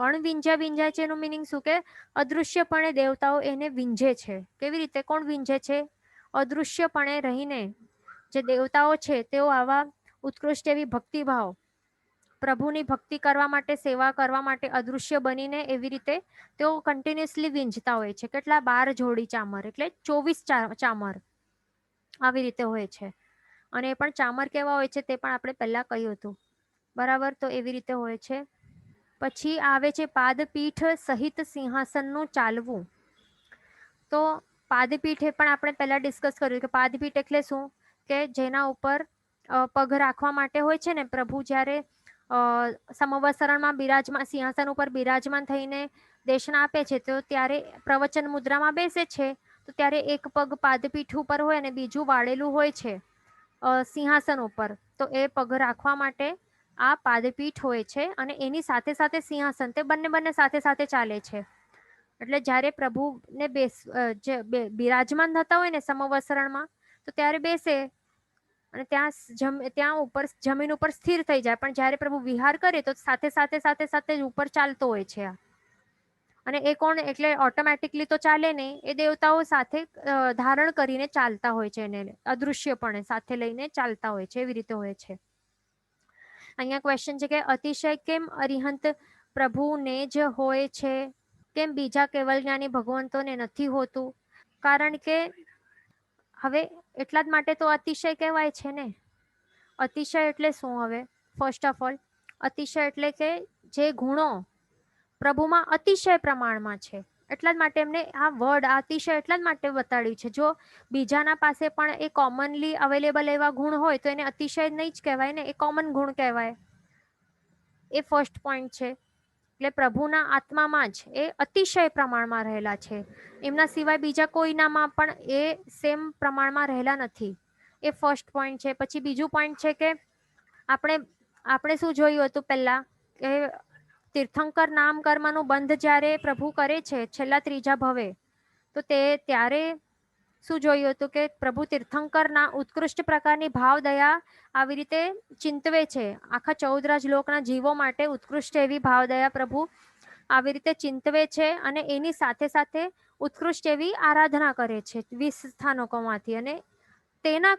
અણવિંઝા વિંઝાય છે. એનું મિનિંગ શું? કે અદૃશ્યપણે દેવતાઓ એને વિંઝે છે. કેવી રીતે? કોણ વિંઝે છે? અદૃશ્યપણે રહીને જે દેવતાઓ છે, તેઓ આવા ઉત્કૃષ્ટ એવી ભક્તિભાવ, પ્રભુની ભક્તિ કરવા માટે, સેવા કરવા માટે અદૃશ્ય બનીને એવી રીતે તેઓ કન્ટિન્યુઅસલી વિંઝતા હોય છે. કેટલા? 12 જોડી ચામર, એટલે 24 ચામર આવી રીતે હોય છે. અને એ પણ ચામર કેવા હોય છે તે પણ આપણે પહેલા કહ્યું હતું. બરાબર. તો એવી રીતે હોય છે. પછી આવે છે પાદપીઠ સહિત સિંહાસનનું ચાલવું. તો પાદપીઠ એ પણ આપણે પહેલા ડિસ્કસ કર્યું કે પાદપીઠ એટલે શું? કે જેના ઉપર પગ રાખવા માટે હોય છે ને. પ્રભુ જ્યારે સમવસરણમાં બિરાજમાન, સિંહાસન ઉપર બિરાજમાન થઈને દેશના આપે છે, તો ત્યારે પ્રવચન મુદ્રામાં બેસે છે. તો ત્યારે એક પગ પાદપીઠ ઉપર હોય અને બીજું વાળેલું હોય છે સિંહાસન ઉપર. તો એ પગ રાખવા માટે આ પાદપીઠ હોય છે, અને એની સાથે સાથે સિંહાસન, તે બંને સાથે સાથે ચાલે છે. એટલે જ્યારે પ્રભુને બિરાજમાન થતા હોય ને સમવસરણમાં, તો ત્યારે બેસે અને ત્યાં ઉપર જમીન ઉપર સ્થિર થઈ જાય. પણ જ્યારે પ્રભુ વિહાર કરે તો સાથે સાથે સાથે સાથે ઉપર ચાલતો હોય છે આ. અને એ કોણ? એટલે ઓટોમેટિકલી તો ચાલે નહીં, એ દેવતાઓ સાથે ધારણ કરીને ચાલતા હોય છે, એને અદૃશ્યપણે સાથે લઈને ચાલતા હોય છે. એવી રીતે હોય છે. અહીંયા ક્વેશ્ચન છે કે અતિશય કેમ અરિહંત પ્રભુને જ હોય છે? કેમ બીજા કેવલ જ્ઞાની ભગવંતોને નથી હોતું? કારણ કે હવે એટલા જ માટે તો અતિશય કહેવાય છે ને. અતિશય એટલે શું? હવે ફર્સ્ટ ઓફ ઓલ, અતિશય એટલે કે જે ગુણો પ્રભુમાં અતિશય પ્રમાણમાં છે, એટલા જ માટે એમને આ વર્ડ અતિશય એટલા જ માટે બતાડ્યું છે. જો બીજાના પાસે પણ એ કોમનલી અવેલેબલ એવા ગુણ હોય તો એને અતિશય નહીં જ કહેવાય ને, એ કોમન ગુણ કહેવાય. એ ફર્સ્ટ પોઈન્ટ છે. એટલે પ્રભુના આત્મામાં જ એ અતિશય પ્રમાણમાં રહેલા છે, એમના સિવાય બીજા કોઈનામાં પણ એ સેમ પ્રમાણમાં રહેલા નથી. એ ફર્સ્ટ પોઈન્ટ છે. પછી બીજું પોઈન્ટ છે કે આપણે આપણે શું જોયું હતું પહેલા કે તીર્થંકર નામ કર્મનું બંધ જ્યારે પ્રભુ કરે છે છેલ્લા ત્રીજા ભવે, તો તે ત્યારે શું જોયું હતું કે પ્રભુ તીર્થંકરના ઉત્કૃષ્ટ પ્રકારની ભાવ દયા આવી રીતે ચિંતવે છે. આખા 14 લોકના જીવો માટે ઉત્કૃષ્ટ એવી ભાવ દયા પ્રભુ આવી રીતે ચિંતવે છે અને એની સાથે સાથે ઉત્કૃષ્ટ એવી આરાધના કરે છે 20 સ્થાનકોમાંથી. અને તેના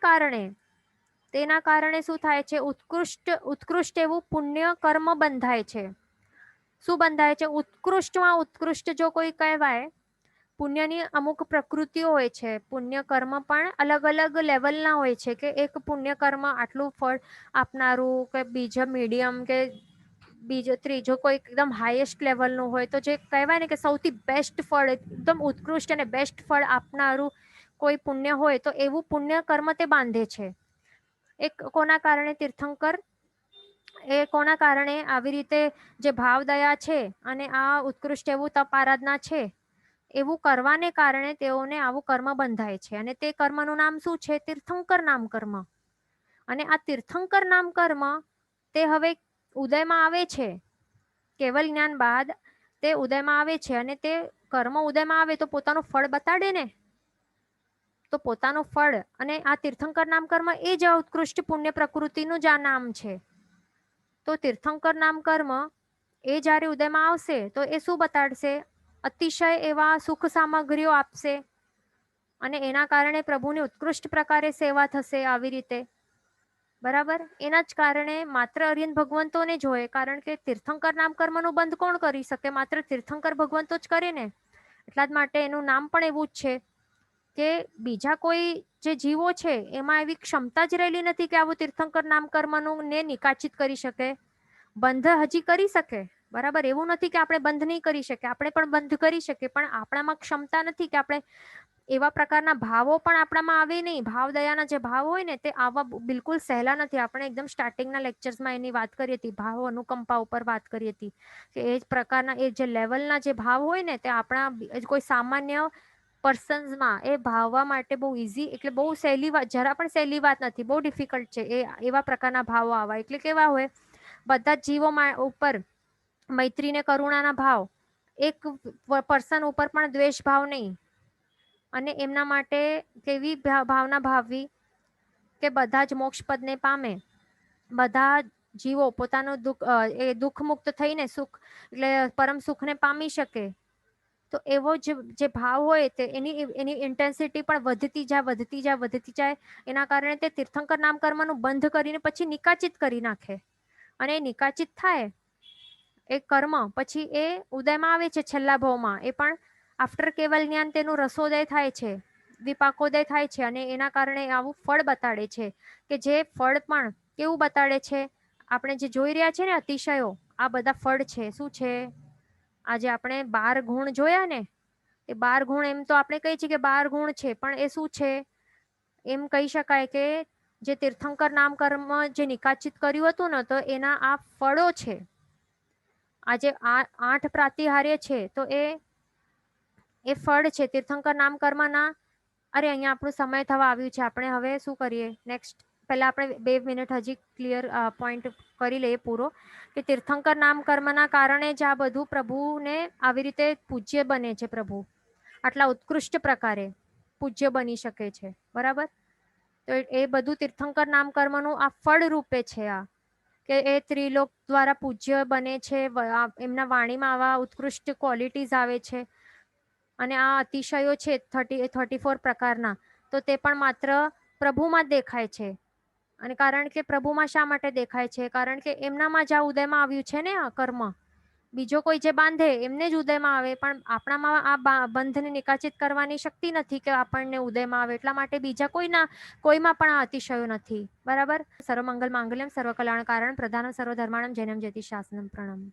કારણે શું થાય છે? ઉત્કૃષ્ટ એવું પુણ્ય કર્મ બંધાય છે. શું બંધાય છે? ઉત્કૃષ્ટમાં ઉત્કૃષ્ટ જો કોઈ કહેવાય, પુણ્યની અમુક પ્રકૃતિઓ હોય છે. પુણ્ય કર્મ પણ અલગ અલગ લેવલના હોય છે, કે એક પુણ્ય કર્મ આટલું ફળ આપનારું, કે બીજો મીડિયમ, કે બીજો ત્રીજો કોઈ એકદમ હાઈએસ્ટ લેવલનું હોય, તો જે કહેવાય ને કે સૌથી બેસ્ટ ફળ, એકદમ ઉત્કૃષ્ટ અને બેસ્ટ ફળ આપનારું કોઈ પુણ્ય હોય, તો એવું પુણ્ય કર્મ તે બાંધે છે. એક કોના કારણે? તીર્થંકર એ કોના કારણે આવી રીતે જે ભાવ દયા છે અને આ ઉત્કૃષ્ટ એવું તપ આરાધના છે, એવું કરવાને કારણે તેઓને આવું કર્મ બંધાય છે. અને તે કર્મનું નામ શું છે? તીર્થંકર નામ કર્મ. અને આ તીર્થંકર નામ કર્મ તે હવે ઉદયમાં આવે છે. કેવલ જ્ઞાન બાદ તે ઉદયમાં આવે છે, અને તે કર્મ ઉદયમાં આવે તો પોતાનું ફળ બતાડે ને, તો પોતાનું ફળ. અને આ તીર્થંકર નામ કર્મ એ જ ઉત્કૃષ્ટ પુણ્ય પ્રકૃતિનું જ આ નામ છે. તો તીર્થંકર નામ કર્મ એ જ્યારે ઉદયમાં આવશે તો એ શું બતાડશે? અતિશય એવા સુખ સામગ્રીઓ આપશે, અને એના કારણે પ્રભુની ઉત્કૃષ્ટ પ્રકારે સેવા થશે આવી રીતે. બરાબર? એના જ કારણે માત્ર અરિયન ભગવંતોને જ હોય, કારણ કે તીર્થંકર નામ કર્મનું બંધ કોણ કરી શકે? માત્ર તીર્થંકર ભગવંતો જ કરે ને. એટલા જ માટે એનું નામ પણ એવું જ છે કે બીજા કોઈ જે જીવો છે એમાં એવી ક્ષમતા જ રહેલી નથી કે આવું તીર્થંકર નામ કર્મનું ને નિકાચિત કરી શકે. બંધ હજી કરી શકે, બરાબર? એવું નથી કે આપણે બંધ નહીં કરી શકીએ, આપણે પણ બંધ કરી શકીએ, પણ આપણામાં ક્ષમતા નથી કે આપણે એવા પ્રકારના ભાવો પણ આપણામાં આવે નહીં. ભાવ દયાના જે ભાવ હોય ને તે આવા બિલકુલ સહેલા નથી. આપણે એકદમ સ્ટાર્ટિંગના લેક્ચર્સમાં એની વાત કરી હતી, ભાવ અનુકંપા ઉપર વાત કરી હતી, કે એ જ પ્રકારના એ જે લેવલના જે ભાવ હોય ને તે આપણા કોઈ સામાન્ય પર્સન્સમાં એ ભાવવા માટે બહુ ઇઝી, એટલે બહુ સહેલી વાત, જરા પણ સહેલી વાત નથી, બહુ ડિફિકલ્ટ છે એ એવા પ્રકારના ભાવો આવા. એટલે કેવા હોય? બધા જ જીવો ઉપર મૈત્રી ને કરુણાના ભાવ, એક પર્સન ઉપર પણ દ્વેષ ભાવ નહીં. અને એમના માટે કેવી ભાવના ભાવવી કે બધા જ મોક્ષ પદને પામે, બધા જીવો પોતાનું દુઃખ મુક્ત થઈને સુખ એટલે પરમ સુખને પામી શકે. તો એવો જે ભાવ હોય તે એની ઇન્ટેન્સિટી પણ વધતી જાય. એના કારણે તે તીર્થંકર નામ કર્મનું બંધ કરીને પછી નિકાચિત કરી નાખે. અને નિકાચિત થાય એ કર્મ પછી એ ઉદયમાં આવે છે છેલ્લા ભાવમાં. એ પણ આફ્ટર કેવલ જ્ઞાન તેનું રસોદય થાય છે, વિપાકોદય થાય છે, અને એના કારણે આવું ફળ બતાડે છે. કે જે ફળ પણ કેવું બતાડે છે? આપણે જે જોઈ રહ્યા છે ને અતિશયો, આ બધા ફળ છે. શું છે? આજે આપણે 12 ગુણ જોયા ને, એ 12 ગુણ એમ તો આપણે કહીએ છીએ કે 12 ગુણ છે, પણ એ શું છે? એમ કહી શકાય કે જે તીર્થંકર નામ કર્મ જે નિકાચિત કર્યું હતું ને, તો એના આ ફળો છે. આજે 8 પ્રાતિહાર્ય છે, તો એ ફળ છે તીર્થંકર નામ કર્મના. અરે અહીંયા આપણું સમય થવા આવ્યું છે, આપણે હવે શું કરીએ નેક્સ્ટ? પહેલા આપણે 2 મિનિટ હજી ક્લિયર પોઈન્ટ કરી લઈએ પૂરો, કે તીર્થંકર નામ કર્મના કારણે જ આ બધું પ્રભુને આવી રીતે પૂજ્ય બને છે. પ્રભુ આટલા ઉત્કૃષ્ટ પ્રકારે પૂજ્ય બની શકે છે. બરાબર? તો એ બધું તીર્થંકર નામ કર્મનું આ ફળ રૂપે છે. આ કે એ ત્રિલોક દ્વારા પૂજ્ય બને છે. એમના વાણીમાં આવા ઉત્કૃષ્ટ ક્વોલિટીઝ આવે છે. અને આ અતિશયો છે 34 પ્રકારના, તો તે પણ માત્ર પ્રભુમાં જ દેખાય છે. અને કારણ કે પ્રભુમાં શા માટે દેખાય છે? કારણ કે એમનામાં જ આ ઉદયમાં આવ્યું છે ને આ કર્મ. બીજો કોઈ જે બાંધે એમને જ ઉદયમાં આવે, પણ આપણામાં આ બંધને નિકાચિત કરવાની શક્તિ નથી કે આપણને ઉદયમાં આવે. એટલા માટે બીજા કોઈમાં પણ આ અતિશયો નથી. બરાબર. સર્વમંગલ માંગલ્યમ સર્વકલ્યાણ કારણ પ્રધાનમ સર્વધર્માણમ જૈનમ જ્યોતિષ શાસનમ. પ્રણામ.